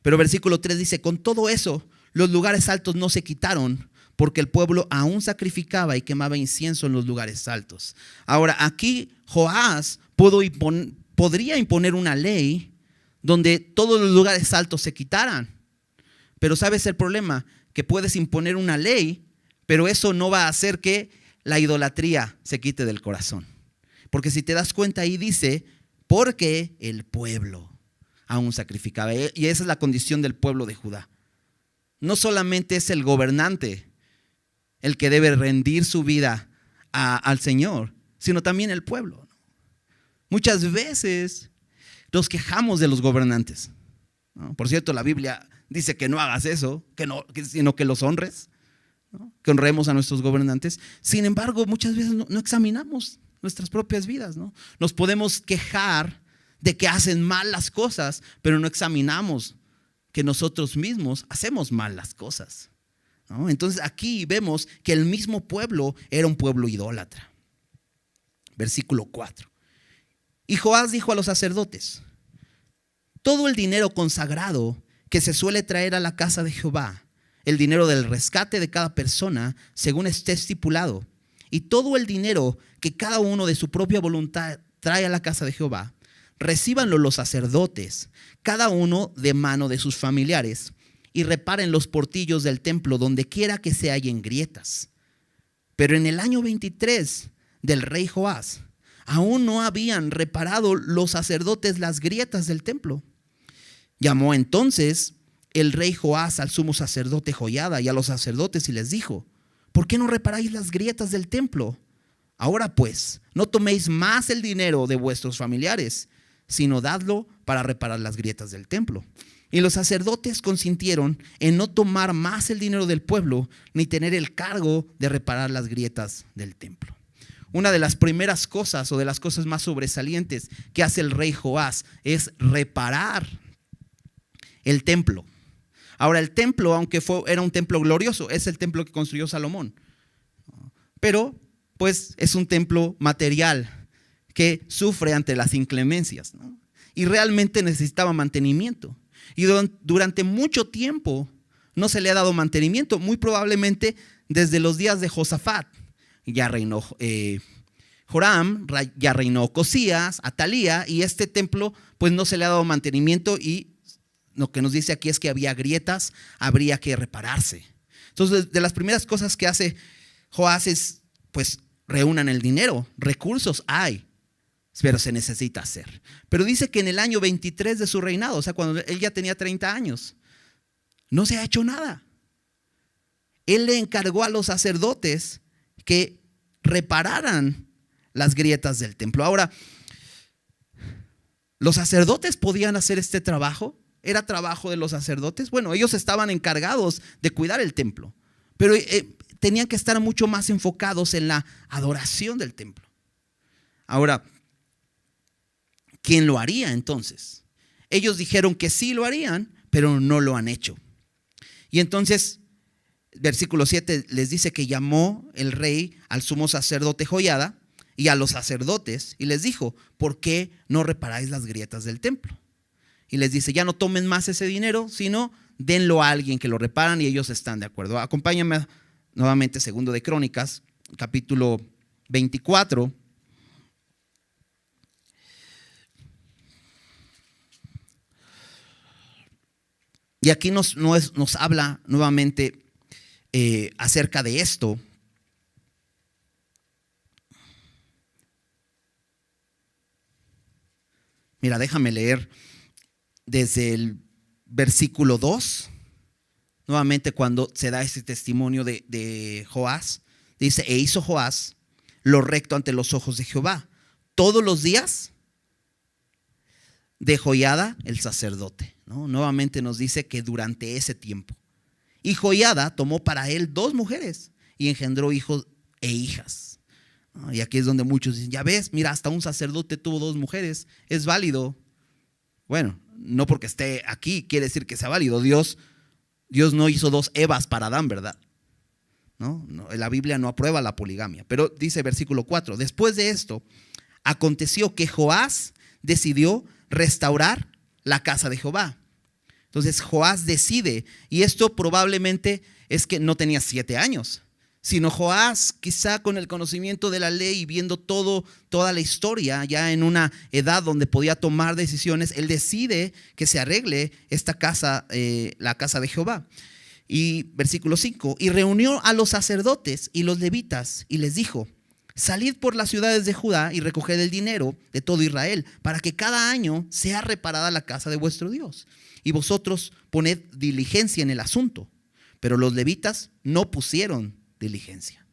Pero versículo 3 dice, con todo eso, los lugares altos no se quitaron, porque el pueblo aún sacrificaba y quemaba incienso en los lugares altos. Ahora, aquí Joás podría imponer una ley donde todos los lugares altos se quitaran. Pero ¿sabes el problema? Que puedes imponer una ley, pero eso no va a hacer que la idolatría se quite del corazón. Porque si te das cuenta ahí dice, porque el pueblo aún sacrificaba. Y esa es la condición del pueblo de Judá. No solamente es el gobernante el que debe rendir su vida al Señor, sino también el pueblo. Muchas veces nos quejamos de los gobernantes, ¿no? Por cierto, la Biblia dice que no hagas eso, sino que los honres, ¿no? Que honremos a nuestros gobernantes. Sin embargo, muchas veces no examinamos nuestras propias vidas, ¿no? Nos podemos quejar de que hacen mal las cosas, pero no examinamos que nosotros mismos hacemos mal las cosas, ¿no? Entonces aquí vemos que el mismo pueblo era un pueblo idólatra. Versículo 4. Y Joás dijo a los sacerdotes, todo el dinero consagrado que se suele traer a la casa de Jehová, el dinero del rescate de cada persona, según esté estipulado, y todo el dinero que cada uno de su propia voluntad trae a la casa de Jehová, recíbanlo los sacerdotes, cada uno de mano de sus familiares, y reparen los portillos del templo donde quiera que se hallen grietas. Pero en el año 23 del rey Joás, aún no habían reparado los sacerdotes las grietas del templo. Llamó entonces el rey Joás al sumo sacerdote Joiada y a los sacerdotes y les dijo, ¿por qué no reparáis las grietas del templo? Ahora pues, no toméis más el dinero de vuestros familiares, sino dadlo para reparar las grietas del templo. Y los sacerdotes consintieron en no tomar más el dinero del pueblo, ni tener el cargo de reparar las grietas del templo. Una de las primeras cosas o de las cosas más sobresalientes que hace el rey Joás es reparar el templo. Ahora el templo, aunque era un templo glorioso, es el templo que construyó Salomón. Pero pues es un templo material que sufre ante las inclemencias, ¿no? Y realmente necesitaba mantenimiento. Y durante mucho tiempo no se le ha dado mantenimiento, muy probablemente desde los días de Josafat. Ya reinó Joram, ya reinó Ocosías, Atalía, y este templo pues no se le ha dado mantenimiento y lo que nos dice aquí es que había grietas, habría que repararse. Entonces, de las primeras cosas que hace Joás es pues reúnan el dinero, recursos hay, pero se necesita hacer. Pero dice que en el año 23 de su reinado, o sea, cuando él ya tenía 30 años, no se ha hecho nada. Él le encargó a los sacerdotes que repararan las grietas del templo. Ahora, ¿los sacerdotes podían hacer este trabajo? ¿Era trabajo de los sacerdotes? Bueno, ellos estaban encargados de cuidar el templo, pero tenían que estar mucho más enfocados en la adoración del templo. Ahora, ¿quién lo haría entonces? Ellos dijeron que sí lo harían, pero no lo han hecho. Y entonces, versículo 7 les dice que llamó el rey al sumo sacerdote Joiada y a los sacerdotes y les dijo, ¿por qué no reparáis las grietas del templo? Y les dice, ya no tomen más ese dinero, sino denlo a alguien que lo reparan, y ellos están de acuerdo. Acompáñame nuevamente, segundo de Crónicas, capítulo 24. Y aquí nos habla nuevamente acerca de esto. Mira, déjame leer desde el versículo 2, nuevamente cuando se da ese testimonio de Joás. Dice, e hizo Joás lo recto ante los ojos de Jehová todos los días de Joiada el sacerdote, ¿no? Nuevamente nos dice que durante ese tiempo. Y Joiada tomó para él 2 mujeres y engendró hijos e hijas. Y aquí es donde muchos dicen, ya ves, mira, hasta un sacerdote tuvo 2 mujeres, es válido. Bueno, no porque esté aquí quiere decir que sea válido. Dios no hizo 2 Evas para Adán, ¿verdad? No, la Biblia no aprueba la poligamia. Pero dice versículo 4, después de esto, aconteció que Joás decidió restaurar la casa de Jehová. Entonces Joás decide, y esto probablemente es que no tenía 7 años, sino Joás quizá con el conocimiento de la ley y viendo toda la historia, ya en una edad donde podía tomar decisiones, él decide que se arregle esta casa, la casa de Jehová. Y versículo 5, y reunió a los sacerdotes y los levitas y les dijo, salid por las ciudades de Judá y recoged el dinero de todo Israel, para que cada año sea reparada la casa de vuestro Dios. Y vosotros poned diligencia en el asunto. Pero los levitas no pusieron diligencia.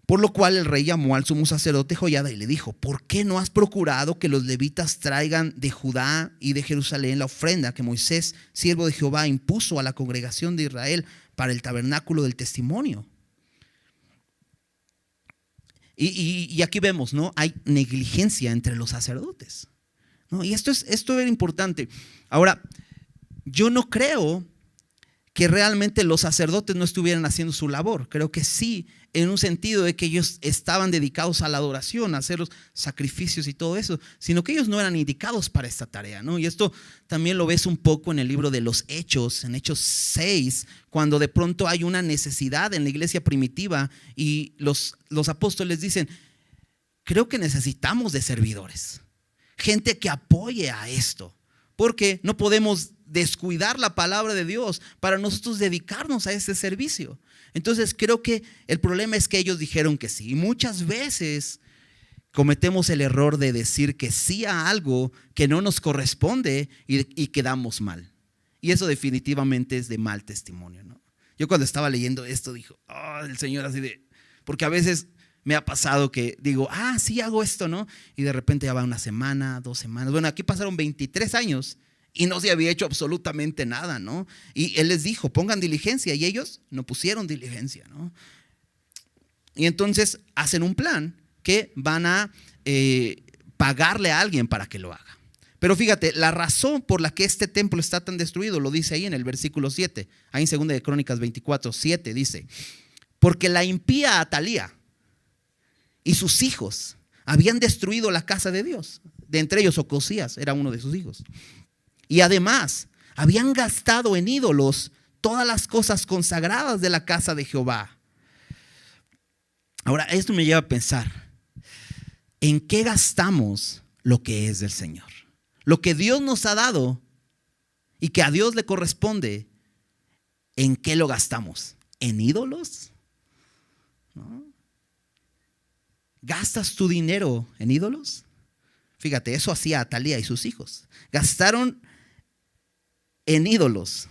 Por lo cual el rey llamó al sumo sacerdote Joiada y le dijo, ¿por qué no has procurado que los levitas traigan de Judá y de Jerusalén la ofrenda que Moisés, siervo de Jehová, impuso a la congregación de Israel para el tabernáculo del testimonio? Y aquí vemos, ¿no? Hay negligencia entre los sacerdotes, ¿no? Y esto era importante. Ahora, yo no creo que realmente los sacerdotes no estuvieran haciendo su labor. Creo que sí, en un sentido de que ellos estaban dedicados a la adoración, a hacer los sacrificios y todo eso, sino que ellos no eran indicados para esta tarea, ¿no? Y esto también lo ves un poco en el libro de los Hechos, en Hechos 6, cuando de pronto hay una necesidad en la iglesia primitiva y los apóstoles dicen, creo que necesitamos de servidores, gente que apoye a esto, porque no podemos descuidar la palabra de Dios para nosotros dedicarnos a ese servicio. Entonces creo que el problema es que ellos dijeron que sí. Y muchas veces cometemos el error de decir que sí a algo que no nos corresponde y quedamos mal. Y eso definitivamente es de mal testimonio, ¿no? Yo cuando estaba leyendo esto dijo, el Señor así de, porque a veces me ha pasado que digo, sí hago esto, ¿no? Y de repente ya va 1 semana, 2 semanas. Bueno, aquí pasaron 23 años y no se había hecho absolutamente nada, ¿no? Y Él les dijo, pongan diligencia, y ellos no pusieron diligencia, ¿no? Y entonces hacen un plan que van a pagarle a alguien para que lo haga. Pero fíjate, la razón por la que este templo está tan destruido, lo dice ahí en el versículo 7, ahí en 2 de Crónicas 24, 7, dice, porque la impía Atalía y sus hijos habían destruido la casa de Dios. De entre ellos Ocosías era uno de sus hijos. Y además habían gastado en ídolos todas las cosas consagradas de la casa de Jehová. Ahora, esto me lleva a pensar, ¿en qué gastamos lo que es del Señor? Lo que Dios nos ha dado y que a Dios le corresponde, ¿en qué lo gastamos? ¿En ídolos? ¿No? ¿Gastas tu dinero en ídolos? Fíjate, eso hacía Atalía y sus hijos. Gastaron en ídolos.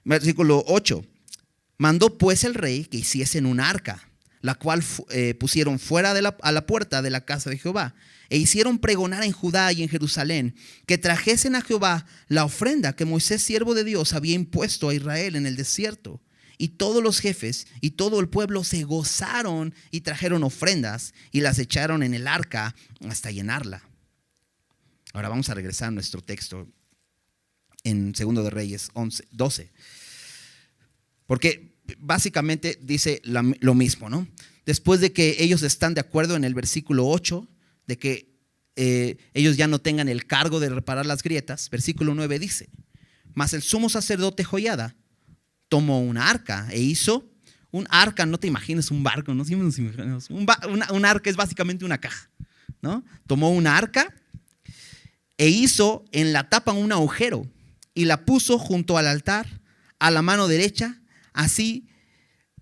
Versículo 8. Mandó pues el rey que hiciesen un arca, la cual pusieron fuera a la puerta de la casa de Jehová, e hicieron pregonar en Judá y en Jerusalén que trajesen a Jehová la ofrenda que Moisés, siervo de Dios, había impuesto a Israel en el desierto. Y todos los jefes y todo el pueblo se gozaron y trajeron ofrendas y las echaron en el arca hasta llenarla. Ahora vamos a regresar a nuestro texto en 2 de Reyes 12. Porque básicamente dice lo mismo, ¿no? Después de que ellos están de acuerdo en el versículo 8, de que ellos ya no tengan el cargo de reparar las grietas, versículo 9 dice, mas el sumo sacerdote Joiada tomó una arca e hizo un arca, no te imagines un barco, ¿no? Un arca es básicamente una caja, ¿no? Tomó una arca e hizo en la tapa un agujero y la puso junto al altar a la mano derecha, así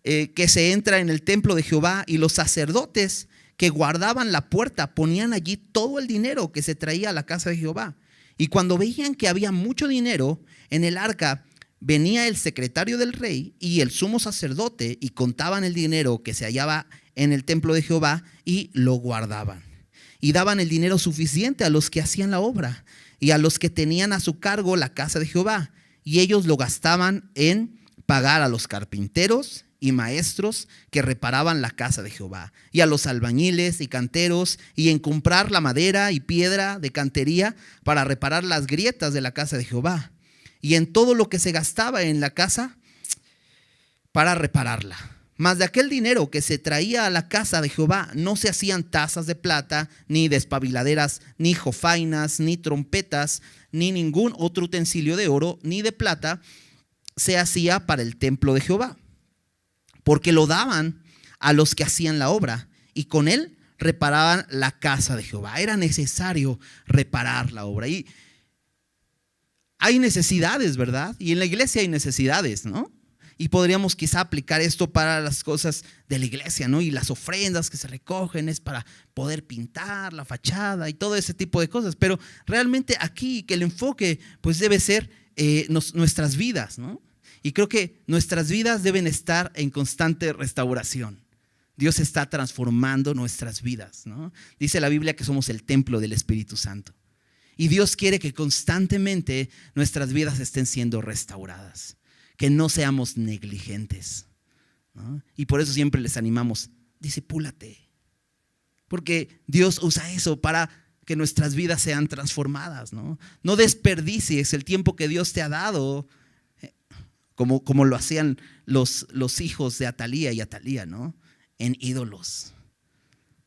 que se entra en el templo de Jehová, y los sacerdotes que guardaban la puerta ponían allí todo el dinero que se traía a la casa de Jehová. Y cuando veían que había mucho dinero en el arca, venía el secretario del rey y el sumo sacerdote y contaban el dinero que se hallaba en el templo de Jehová y lo guardaban. y daban el dinero suficiente a los que hacían la obra y a los que tenían a su cargo la casa de Jehová. Y ellos lo gastaban en pagar a los carpinteros y maestros que reparaban la casa de Jehová, y a los albañiles y canteros, y en comprar la madera y piedra de cantería para reparar las grietas de la casa de Jehová, y en todo lo que se gastaba en la casa para repararla. Mas de aquel dinero que se traía a la casa de Jehová no se hacían tazas de plata, ni despabiladeras, ni jofainas, ni trompetas, ni ningún otro utensilio de oro, ni de plata se hacía para el templo de Jehová, porque lo daban a los que hacían la obra, y con él reparaban la casa de Jehová. Era necesario reparar la obra. Y hay necesidades, ¿verdad? Y en la iglesia hay necesidades, ¿no? Y podríamos quizá aplicar esto para las cosas de la iglesia, ¿no? Y las ofrendas que se recogen es para poder pintar la fachada y todo ese tipo de cosas. Pero realmente aquí que el enfoque pues debe ser nuestras vidas, ¿no? Y creo que nuestras vidas deben estar en constante restauración. Dios está transformando nuestras vidas, ¿no? Dice la Biblia que somos el templo del Espíritu Santo. Y Dios quiere que constantemente nuestras vidas estén siendo restauradas, que no seamos negligentes, ¿no? Y por eso siempre les animamos, discipúlate, porque Dios usa eso para que nuestras vidas sean transformadas, ¿no? No desperdicies el tiempo que Dios te ha dado, como lo hacían los hijos de Atalía y Atalía, ¿no? En ídolos.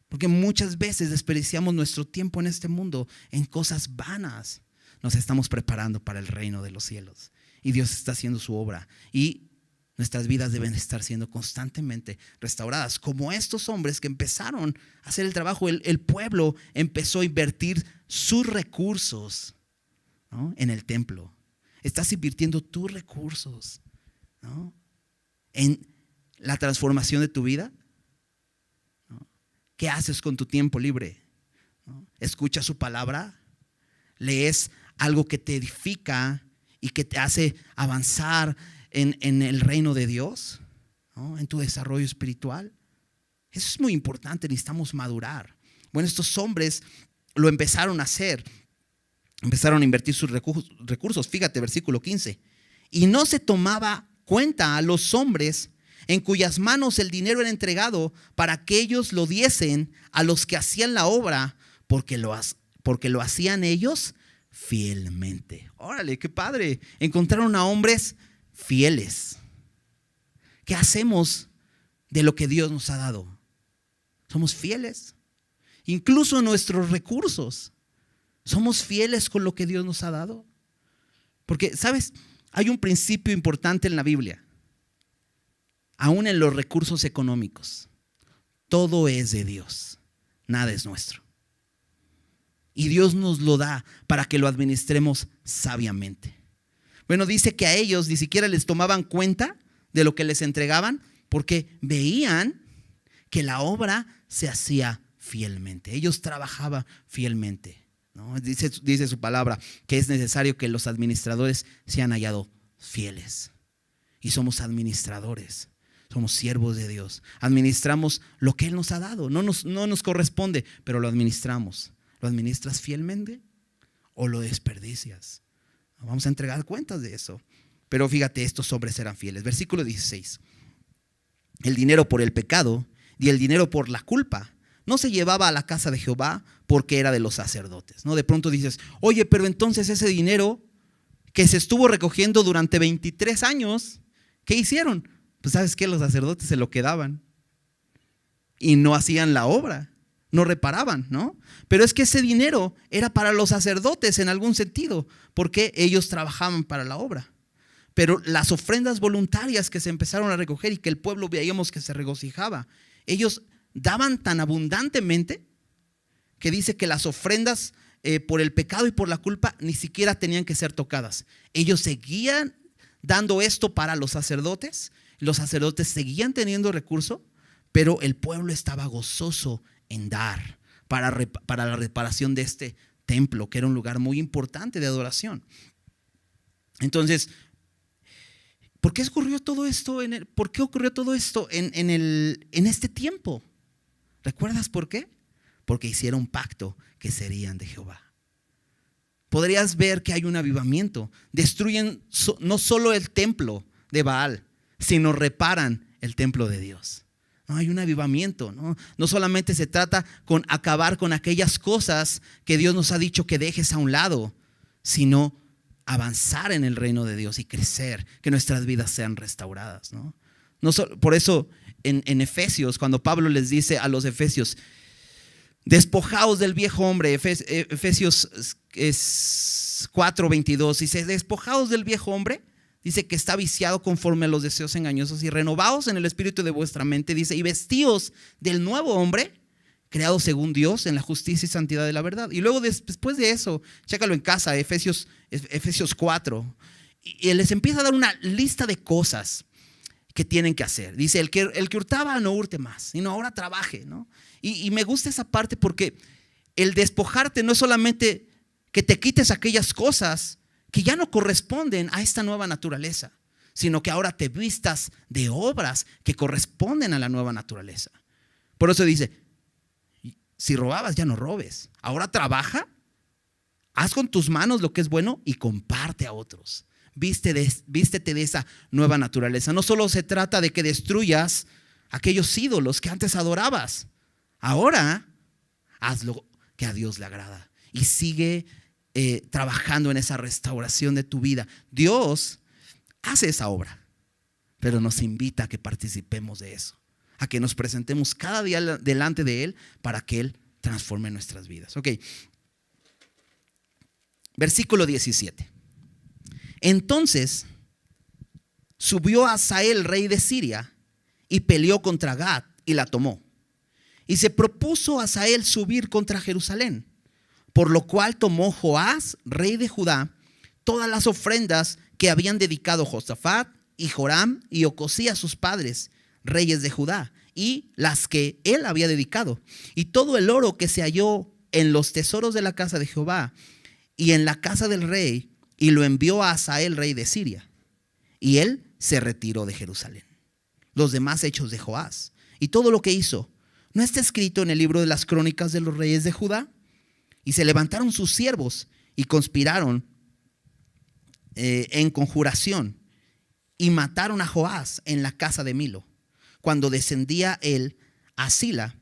Porque muchas veces desperdiciamos nuestro tiempo en este mundo en cosas vanas. Nos estamos preparando para el reino de los cielos. Y Dios está haciendo su obra. Y nuestras vidas deben estar siendo constantemente restauradas. Como estos hombres que empezaron a hacer el trabajo. El pueblo empezó a invertir sus recursos, ¿no? En el templo. Estás invirtiendo tus recursos, ¿no? En la transformación de tu vida, ¿no? ¿Qué haces con tu tiempo libre? ¿No? ¿Escuchas su palabra? ¿Lees algo que te edifica y que te hace avanzar en el reino de Dios, ¿no? En tu desarrollo espiritual? Eso es muy importante, necesitamos madurar. Bueno, estos hombres lo empezaron a hacer. Empezaron a invertir sus recursos. Fíjate, versículo 15. Y no se tomaba cuenta a los hombres en cuyas manos el dinero era entregado para que ellos lo diesen a los que hacían la obra, porque lo hacían ellos fielmente. Órale, qué padre. Encontraron a hombres fieles. ¿Qué hacemos de lo que Dios nos ha dado? Somos fieles. Incluso nuestros recursos. ¿Somos fieles con lo que Dios nos ha dado? Porque, ¿sabes? Hay un principio importante en la Biblia. Aún en los recursos económicos. Todo es de Dios. Nada es nuestro. Y Dios nos lo da para que lo administremos sabiamente. Bueno, dice que a ellos ni siquiera les tomaban cuenta de lo que les entregaban porque veían que la obra se hacía fielmente. Ellos trabajaban fielmente, ¿no? Dice su palabra que es necesario que los administradores sean hallados fieles. Y somos administradores, somos siervos de Dios. Administramos lo que Él nos ha dado. No nos corresponde, pero lo administramos. ¿Lo administras fielmente o lo desperdicias? Vamos a entregar cuentas de eso. Pero fíjate, estos hombres eran fieles. Versículo 16. El dinero por el pecado y el dinero por la culpa no se llevaba a la casa de Jehová porque era de los sacerdotes, ¿no? De pronto dices, oye, pero entonces ese dinero que se estuvo recogiendo durante 23 años, ¿qué hicieron? Pues ¿sabes qué? Los sacerdotes se lo quedaban y no hacían la obra, no reparaban, ¿no? Pero es que ese dinero era para los sacerdotes en algún sentido, porque ellos trabajaban para la obra. Pero las ofrendas voluntarias que se empezaron a recoger y que el pueblo veíamos que se regocijaba, ellos daban tan abundantemente que dice que las ofrendas por el pecado y por la culpa ni siquiera tenían que ser tocadas. Ellos seguían dando esto para los sacerdotes seguían teniendo recurso, pero el pueblo estaba gozoso en dar para la reparación de este templo, que era un lugar muy importante de adoración. Entonces, ¿por qué ocurrió todo esto en este tiempo? ¿Recuerdas por qué? porque hicieron pacto que serían de Jehová. Podrías ver que hay un avivamiento. Destruyen no solo el templo de Baal, sino reparan el templo de Dios. No hay un avivamiento, ¿no? No solamente se trata con acabar con aquellas cosas que Dios nos ha dicho que dejes a un lado, sino avanzar en el reino de Dios y crecer, que nuestras vidas sean restauradas, ¿no? Por eso en Efesios, cuando Pablo les dice a los efesios, despojaos del viejo hombre, Efesios 4:22, dice, despojaos del viejo hombre, dice que está viciado conforme a los deseos engañosos, y renovaos en el espíritu de vuestra mente, dice, y vestíos del nuevo hombre, creado según Dios en la justicia y santidad de la verdad. Y luego después de eso, chécalo en casa, Efesios 4, y él les empieza a dar una lista de cosas que tienen que hacer. Dice, el que hurtaba no hurte más, sino ahora trabaje, ¿no? Y me gusta esa parte, porque el despojarte no es solamente que te quites aquellas cosas que ya no corresponden a esta nueva naturaleza, sino que ahora te vistas de obras que corresponden a la nueva naturaleza. Por eso dice, si robabas, ya no robes. Ahora trabaja, haz con tus manos lo que es bueno y comparte a otros. Vístete de esa nueva naturaleza. No solo se trata de que destruyas aquellos ídolos que antes adorabas. Ahora haz lo que a Dios le agrada y sigue trabajando en esa restauración de tu vida. Dios hace esa obra, pero nos invita a que participemos de eso, a que nos presentemos cada día delante de Él para que Él transforme nuestras vidas. Ok, versículo 17. Entonces subió Hazael, rey de Siria, y peleó contra Gat y la tomó. Y se propuso Hazael subir contra Jerusalén, por lo cual tomó Joás, rey de Judá, todas las ofrendas que habían dedicado Josafat y Joram y Ocosías sus padres, reyes de Judá, y las que él había dedicado, y todo el oro que se halló en los tesoros de la casa de Jehová y en la casa del rey, y lo envió a Hazael, rey de Siria. Y él se retiró de Jerusalén. Los demás hechos de Joás y todo lo que hizo, ¿no está escrito en el libro de las crónicas de los reyes de Judá? Y se levantaron sus siervos y conspiraron en conjuración y mataron a Joás en la casa de Milo, cuando descendía él a Sila.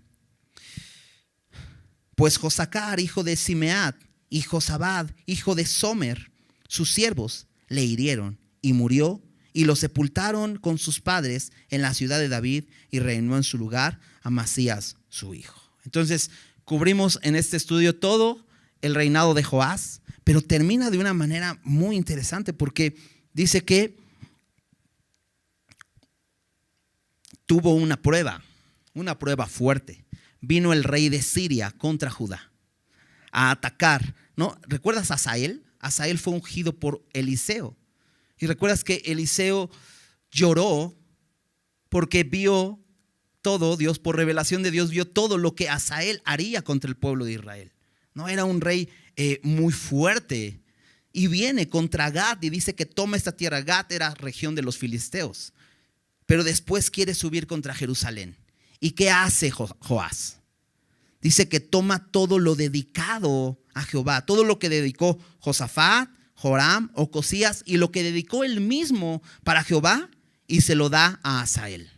Pues Josacar, hijo de Simeat, y Josabad, hijo de Somer, sus siervos, le hirieron y murió, y lo sepultaron con sus padres en la ciudad de David, y reinó en su lugar Amasías su hijo. Entonces cubrimos en este estudio todo el reinado de Joás, pero termina de una manera muy interesante, porque dice que tuvo una prueba fuerte. Vino el rey de Siria contra Judá a atacar, ¿no? ¿Recuerdas a Hazael? Hazael fue ungido por Eliseo. Y recuerdas que Eliseo lloró porque vio todo, Dios, por revelación de Dios, vio todo lo que Hazael haría contra el pueblo de Israel. No era un rey muy fuerte. Y viene contra Gat y dice que toma esta tierra. Gat era región de los filisteos. Pero después quiere subir contra Jerusalén. ¿Y qué hace Joás? Dice que toma todo lo dedicado a Jehová, todo lo que dedicó Josafat, Joram, Ocosías, y lo que dedicó él mismo para Jehová, y se lo da a Hazael.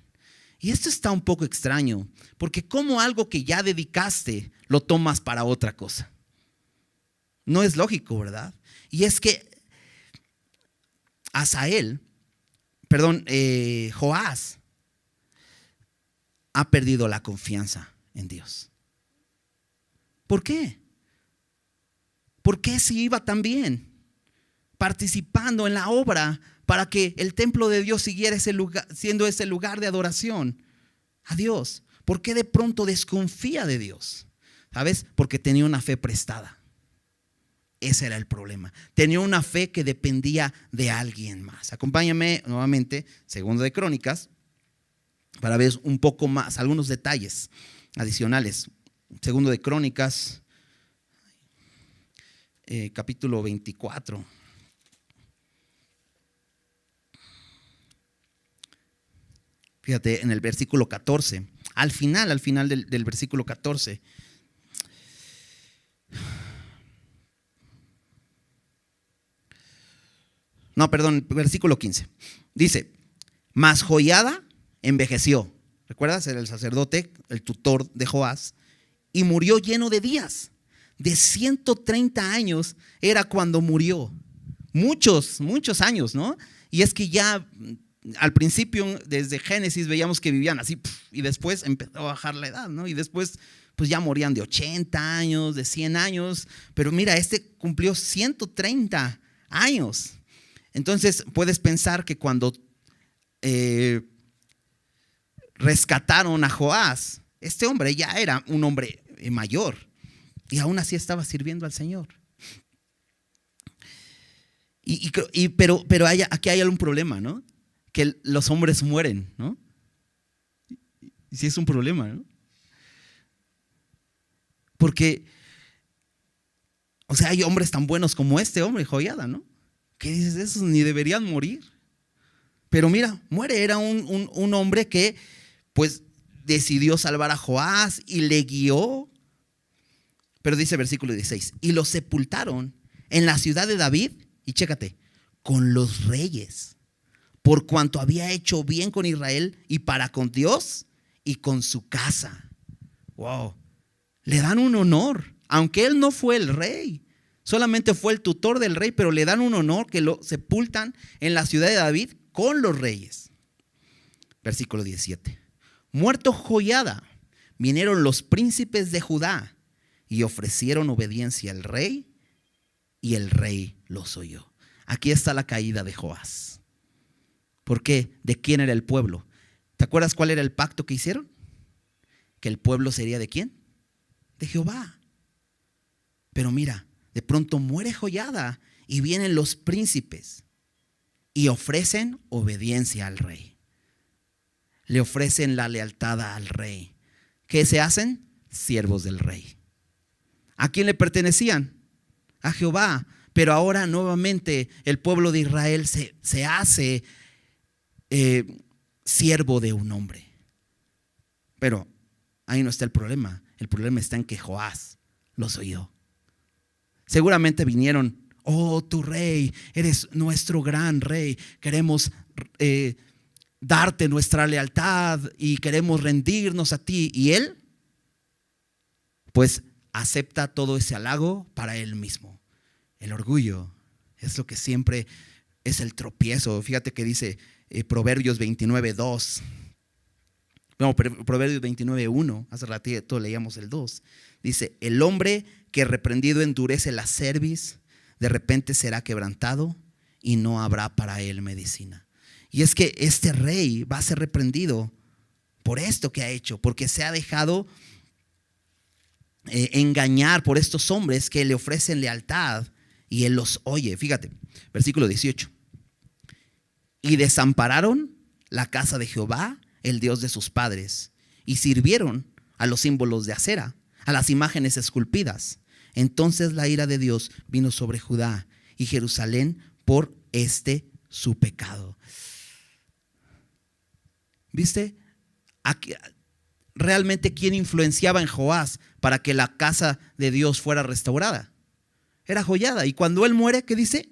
Y esto está un poco extraño, porque como algo que ya dedicaste lo tomas para otra cosa. No es lógico, ¿verdad? Y es que Joás ha perdido la confianza en Dios. ¿Por qué? ¿Por qué si iba tan bien participando en la obra para que el templo de Dios siguiera siendo ese lugar de adoración a Dios? ¿Por qué de pronto desconfía de Dios? ¿Sabes? Porque tenía una fe prestada. Ese era el problema. Tenía una fe que dependía de alguien más. Acompáñame nuevamente, segundo de Crónicas, para ver un poco más, algunos detalles adicionales. Segundo de Crónicas, capítulo 24. Fíjate en el versículo 14. Al final del versículo 14. No, perdón, versículo 15. Dice, mas Joiada envejeció. ¿Recuerdas? Era el sacerdote, el tutor de Joás, y murió lleno de días. De 130 años era cuando murió. Muchos años, ¿no? Y es que ya al principio, desde Génesis, veíamos que vivían así, y después empezó a bajar la edad, ¿no? Y después, pues ya morían de 80 años, de 100 años. Pero mira, cumplió 130 años. Entonces, puedes pensar que cuando rescataron a Joás, este hombre ya era un hombre mayor y aún así estaba sirviendo al Señor. Pero aquí hay algún problema, ¿no? Que los hombres mueren, ¿no? Y sí es un problema, ¿no? Porque, o sea, hay hombres tan buenos como este hombre, Joiada, ¿no? Que dices, esos ni deberían morir. Pero mira, muere, era un hombre que pues decidió salvar a Joás y le guió. Pero dice versículo 16, y lo sepultaron en la ciudad de David, y chécate, con los reyes, por cuanto había hecho bien con Israel y para con Dios y con su casa. Wow, le dan un honor, aunque él no fue el rey, solamente fue el tutor del rey, pero le dan un honor que lo sepultan en la ciudad de David con los reyes. Versículo 17. Muerto Joiada, vinieron los príncipes de Judá y ofrecieron obediencia al rey, y el rey los oyó. Aquí está la caída de Joás. ¿Por qué? ¿De quién era el pueblo? ¿Te acuerdas cuál era el pacto que hicieron? Que el pueblo sería ¿de quién? De Jehová. Pero mira, de pronto muere Joiada y vienen los príncipes y ofrecen obediencia al rey. Le ofrecen la lealtad al rey. ¿Qué se hacen? Siervos del rey. ¿A quién le pertenecían? A Jehová. Pero ahora nuevamente el pueblo de Israel se hace siervo de un hombre. Pero ahí no está el problema. El problema está en que Joás los oyó. Seguramente vinieron, oh, tu rey, eres nuestro gran rey, queremos darte nuestra lealtad y queremos rendirnos a ti. Y él, pues, acepta todo ese halago para él mismo. El orgullo es lo que siempre es el tropiezo. Fíjate que dice Proverbios 29:2. No, Proverbios 29:1. Hace ratito leíamos el 2. Dice, el hombre que reprendido endurece la cerviz, de repente será quebrantado y no habrá para él medicina. Y es que este rey va a ser reprendido por esto que ha hecho, porque se ha dejado engañar por estos hombres que le ofrecen lealtad y él los oye. Fíjate, versículo 18. Y desampararon la casa de Jehová, el Dios de sus padres, y sirvieron a los símbolos de acera, a las imágenes esculpidas. Entonces la ira de Dios vino sobre Judá y Jerusalén por su pecado. ¿Viste? Aquí, realmente, ¿quién influenciaba en Joás para que la casa de Dios fuera restaurada? Era Joiada. Y cuando él muere, ¿qué dice?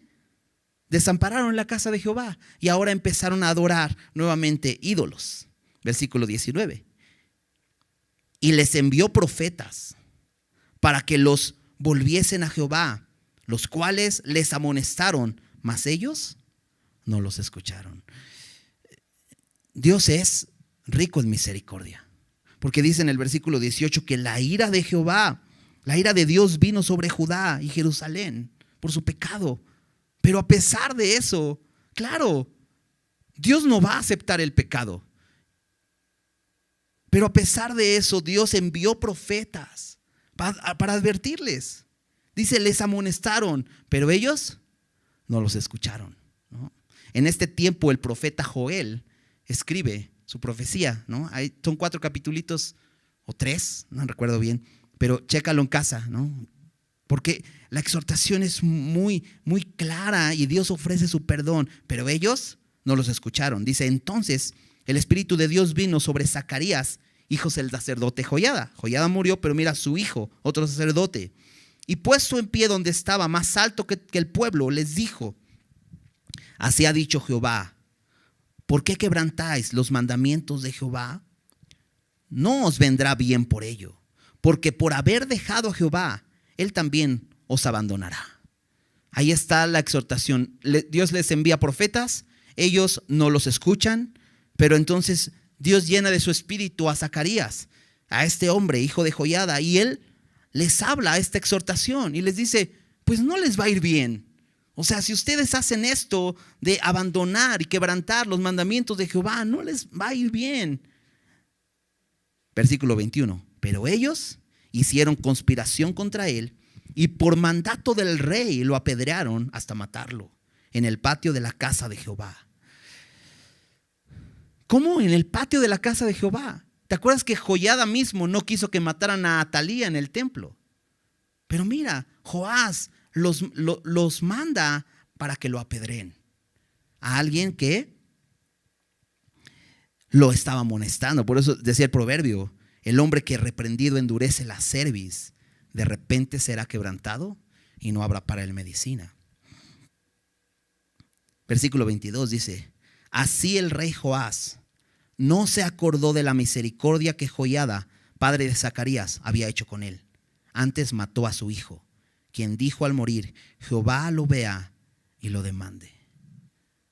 Desampararon la casa de Jehová y ahora empezaron a adorar nuevamente ídolos. Versículo 19. Y les envió profetas para que los volviesen a Jehová, los cuales les amonestaron, mas ellos no los escucharon. Dios es rico en misericordia, porque dice en el versículo 18 que la ira de Jehová, la ira de Dios vino sobre Judá y Jerusalén por su pecado. Pero a pesar de eso, claro, Dios no va a aceptar el pecado. Pero a pesar de eso, Dios envió profetas para advertirles. Dice, les amonestaron, pero ellos no los escucharon, ¿no? En este tiempo el profeta Joel escribe su profecía, ¿no? Son 4 capitulitos o 3, no recuerdo bien, pero chécalo en casa, ¿no? Porque la exhortación es muy, muy clara y Dios ofrece su perdón, pero ellos no los escucharon. Dice, entonces el Espíritu de Dios vino sobre Zacarías, hijo del sacerdote Joiada. Joiada murió, pero mira, su hijo, otro sacerdote. Y puesto en pie donde estaba, más alto que el pueblo, les dijo, Así ha dicho Jehová: ¿por qué quebrantáis los mandamientos de Jehová? No os vendrá bien por ello, porque por haber dejado a Jehová, Él también os abandonará. Ahí está la exhortación. Dios les envía profetas, ellos no los escuchan, pero entonces Dios llena de su espíritu a Zacarías, a este hombre, hijo de Joiada, y él les habla esta exhortación y les dice: pues no les va a ir bien. O sea, si ustedes hacen esto de abandonar y quebrantar los mandamientos de Jehová, no les va a ir bien. Versículo 21. Pero ellos hicieron conspiración contra él y por mandato del rey lo apedrearon hasta matarlo en el patio de la casa de Jehová. ¿Cómo en el patio de la casa de Jehová? ¿Te acuerdas que Joiada mismo no quiso que mataran a Atalía en el templo? Pero mira, Joás los manda para que lo apedreen. A alguien que lo estaba amonestando. Por eso decía el proverbio: el hombre que reprendido endurece la cerviz, de repente será quebrantado y no habrá para él medicina. Versículo 22 dice: así el rey Joás no se acordó de la misericordia que Joiada, padre de Zacarías, había hecho con él. Antes mató a su hijo, quien dijo al morir: Jehová lo vea y lo demande.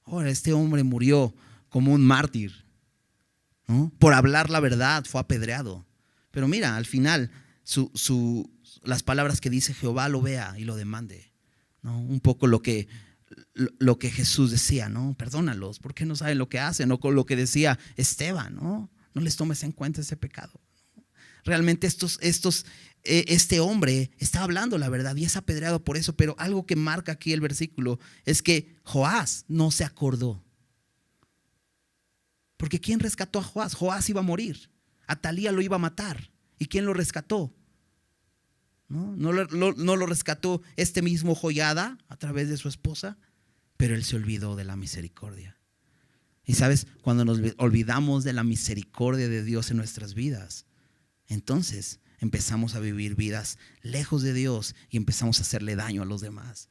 Ahora este hombre murió como un mártir, ¿no? Por hablar la verdad fue apedreado. Pero mira, al final las palabras que dice: Jehová lo vea y lo demande, ¿no? Un poco lo que Jesús decía, ¿no? Perdónalos porque no saben lo que hacen. O con lo que decía Esteban, ¿no? No les tomes en cuenta ese pecado. Realmente este hombre está hablando la verdad y es apedreado por eso. Pero algo que marca aquí el versículo es que Joás no se acordó. Porque ¿quién rescató a Joás? Joás iba a morir. Atalía lo iba a matar. ¿Y quién lo rescató? No lo rescató este mismo Joiada a través de su esposa, pero él se olvidó de la misericordia. Y sabes, cuando nos olvidamos de la misericordia de Dios en nuestras vidas, entonces empezamos a vivir vidas lejos de Dios y empezamos a hacerle daño a los demás,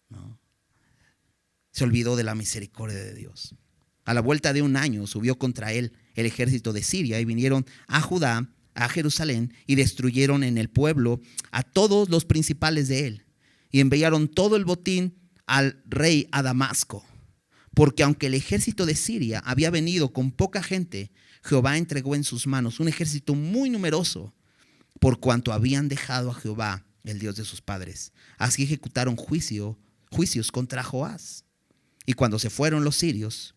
¿no? Se olvidó de la misericordia de Dios. A la vuelta de un año subió contra él el ejército de Siria y vinieron a Judá, a Jerusalén, y destruyeron en el pueblo a todos los principales de él y enviaron todo el botín al rey a Damasco, porque aunque el ejército de Siria había venido con poca gente, Jehová entregó en sus manos un ejército muy numeroso, por cuanto habían dejado a Jehová, el Dios de sus padres. Así ejecutaron juicios contra Joás. Y cuando se fueron los sirios,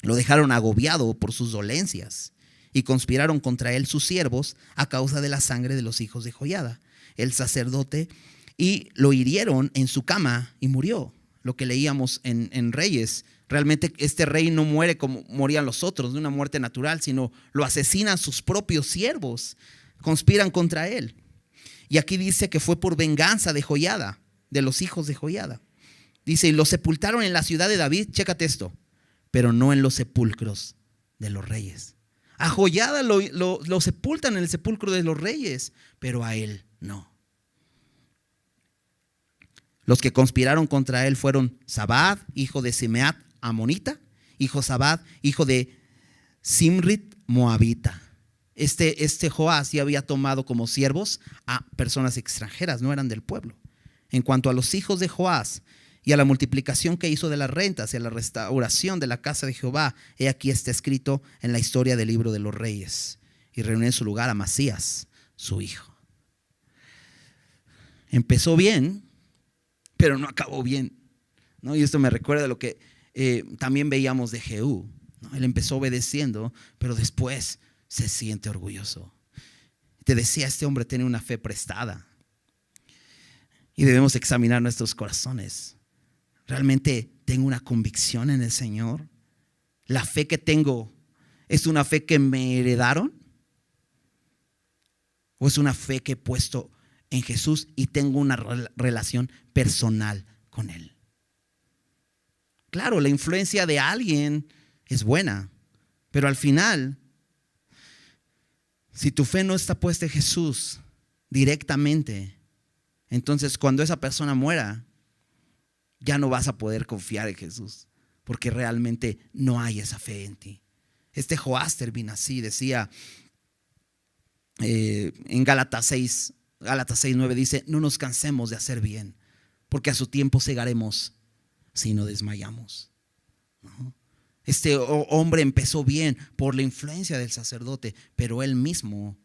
lo dejaron agobiado por sus dolencias y conspiraron contra él sus siervos a causa de la sangre de los hijos de Joiada, el sacerdote, y lo hirieron en su cama y murió. Lo que leíamos en Reyes. Realmente este rey no muere como morían los otros, de una muerte natural, sino lo asesinan sus propios siervos, conspiran contra él. Y aquí dice que fue por venganza de Joiada, de los hijos de Joiada. Dice: y lo sepultaron en la ciudad de David, chécate esto, pero no en los sepulcros de los reyes. A Joiada lo sepultan en el sepulcro de los reyes, pero a él no. Los que conspiraron contra él fueron Zabad, hijo de Simeat, amonita, y Josabad, hijo de Simrit, moabita. Este Joás ya había tomado como siervos a personas extranjeras, no eran del pueblo. En cuanto a los hijos de Joás y a la multiplicación que hizo de las rentas y a la restauración de la casa de Jehová, he aquí está escrito en la historia del libro de los reyes. Y reunió en su lugar a Amasías, su hijo. Empezó bien, pero no acabó bien, ¿no? Y esto me recuerda a lo que también veíamos de Jehú, ¿no? Él empezó obedeciendo, pero después se siente orgulloso. Te decía, este hombre tiene una fe prestada. Y debemos examinar nuestros corazones. ¿Realmente tengo una convicción en el Señor? ¿La fe que tengo es una fe que me heredaron? ¿O es una fe que he puesto en Jesús y tengo una relación personal con Él? Claro, la influencia de alguien es buena, pero al final, si tu fe no está puesta en Jesús directamente, entonces cuando esa persona muera, ya no vas a poder confiar en Jesús, porque realmente no hay esa fe en ti. Joás termina así, decía en Gálatas 6:9 dice: no nos cansemos de hacer bien, porque a su tiempo segaremos si no desmayamos, ¿no? Hombre empezó bien por la influencia del sacerdote, pero él mismo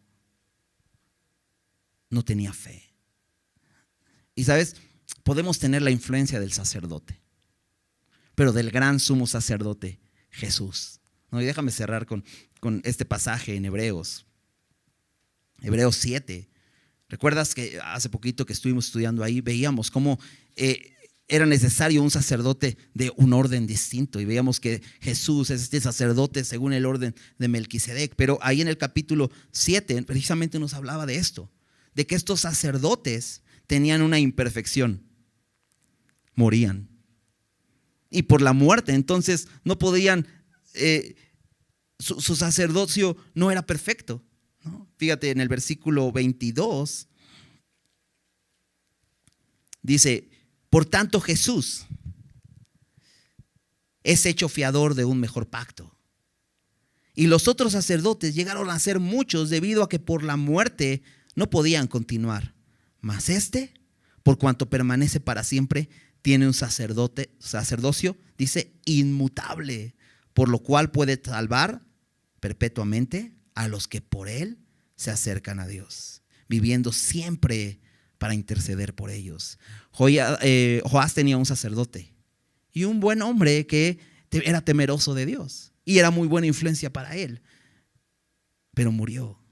no tenía fe. Y sabes, podemos tener la influencia del sacerdote, pero del gran sumo sacerdote, Jesús, ¿no? Y déjame cerrar con este pasaje en Hebreos 7. ¿Recuerdas que hace poquito que estuvimos estudiando ahí, veíamos cómo era necesario un sacerdote de un orden distinto? Y veíamos que Jesús es este sacerdote según el orden de Melquisedec. Pero ahí en el capítulo 7 precisamente nos hablaba de esto, de que estos sacerdotes tenían una imperfección: morían. Y por la muerte, entonces no podían, su sacerdocio no era perfecto, ¿no? Fíjate en el versículo 22, dice: por tanto Jesús es hecho fiador de un mejor pacto. Y los otros sacerdotes llegaron a ser muchos debido a que por la muerte no podían continuar. Mas por cuanto permanece para siempre, tiene un sacerdocio, dice, inmutable, por lo cual puede salvar perpetuamente a los que por él se acercan a Dios, viviendo siempre para interceder por ellos. Joás tenía un sacerdote y un buen hombre que era temeroso de Dios y era muy buena influencia para él, pero murió.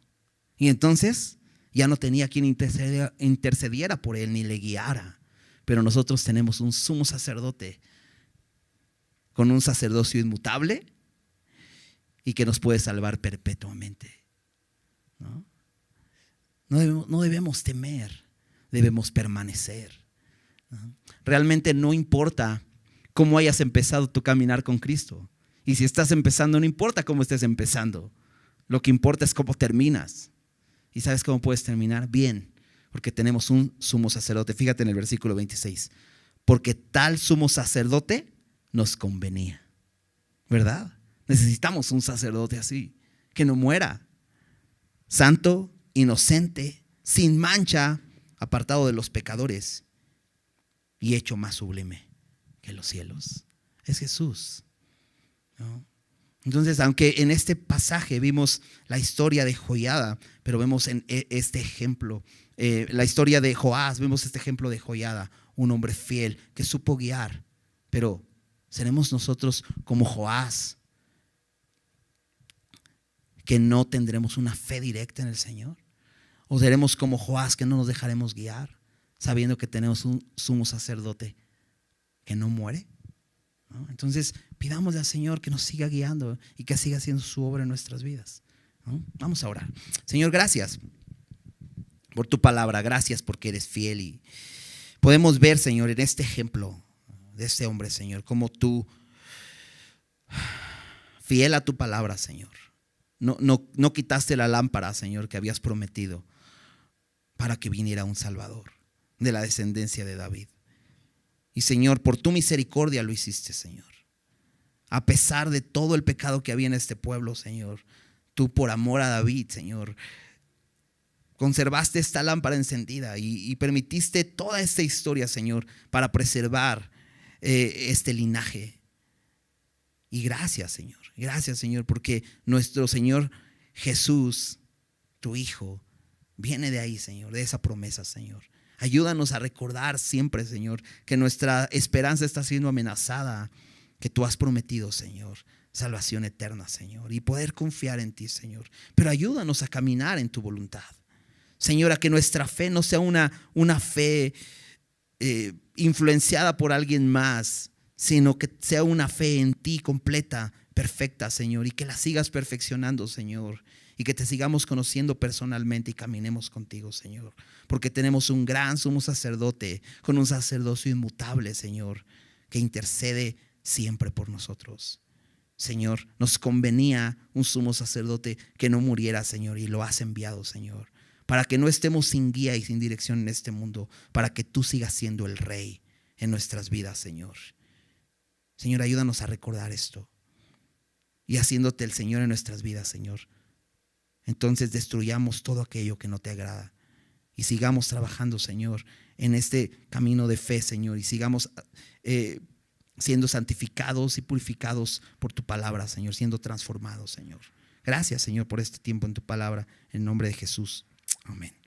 Y entonces ya no tenía quien intercediera por él ni le guiara. Pero nosotros tenemos un sumo sacerdote con un sacerdocio inmutable y que nos puede salvar perpetuamente, ¿no? No debemos temer, debemos permanecer, ¿no? Realmente no importa cómo hayas empezado tu caminar con Cristo. Y si estás empezando, no importa cómo estés empezando. Lo que importa es cómo terminas. ¿Y sabes cómo puedes terminar? Bien, porque tenemos un sumo sacerdote. Fíjate en el versículo 26. Porque tal sumo sacerdote nos convenía, ¿verdad? Necesitamos un sacerdote así, que no muera, santo, inocente, sin mancha, apartado de los pecadores y hecho más sublime que los cielos. Es Jesús, ¿no? Entonces, aunque en este pasaje vimos la historia de Joiada, pero vemos en este ejemplo, la historia de Joás, vemos este ejemplo de Joiada, un hombre fiel que supo guiar. Pero ¿seremos nosotros como Joás, que no tendremos una fe directa en el Señor? ¿O seremos como Joás, que no nos dejaremos guiar, sabiendo que tenemos un sumo sacerdote que no muere, ¿no? Entonces pidámosle al Señor que nos siga guiando y que siga haciendo su obra en nuestras vidas, ¿no? Vamos a orar. Señor, gracias por tu palabra, gracias porque eres fiel. Y podemos ver, Señor, en este ejemplo de este hombre, Señor, como tú, fiel a tu palabra, Señor, no quitaste la lámpara, Señor, que habías prometido para que viniera un Salvador de la descendencia de David. Y Señor, por tu misericordia lo hiciste, Señor. A pesar de todo el pecado que había en este pueblo, Señor, tú por amor a David, Señor, conservaste esta lámpara encendida y permitiste toda esta historia, Señor, para preservar este linaje. Y gracias, Señor, porque nuestro Señor Jesús, tu Hijo, viene de ahí, Señor, de esa promesa, Señor. Ayúdanos a recordar siempre, Señor, que nuestra esperanza está siendo amenazada, que tú has prometido, Señor, salvación eterna, Señor, y poder confiar en ti, Señor. Pero ayúdanos a caminar en tu voluntad, Señor, a que nuestra fe no sea una fe influenciada por alguien más, sino que sea una fe en ti completa, perfecta, Señor, y que la sigas perfeccionando, Señor, y que te sigamos conociendo personalmente y caminemos contigo, Señor, porque tenemos un gran sumo sacerdote con un sacerdocio inmutable, Señor, que intercede siempre por nosotros. Señor, nos convenía un sumo sacerdote que no muriera, Señor, y lo has enviado, Señor, para que no estemos sin guía y sin dirección en este mundo, para que tú sigas siendo el Rey en nuestras vidas, Señor. Señor, ayúdanos a recordar esto. Y haciéndote el Señor en nuestras vidas, Señor, entonces destruyamos todo aquello que no te agrada. Y sigamos trabajando, Señor, en este camino de fe, Señor. Y sigamos siendo santificados y purificados por tu palabra, Señor. Siendo transformados, Señor. Gracias, Señor, por este tiempo en tu palabra. En nombre de Jesús. Amén.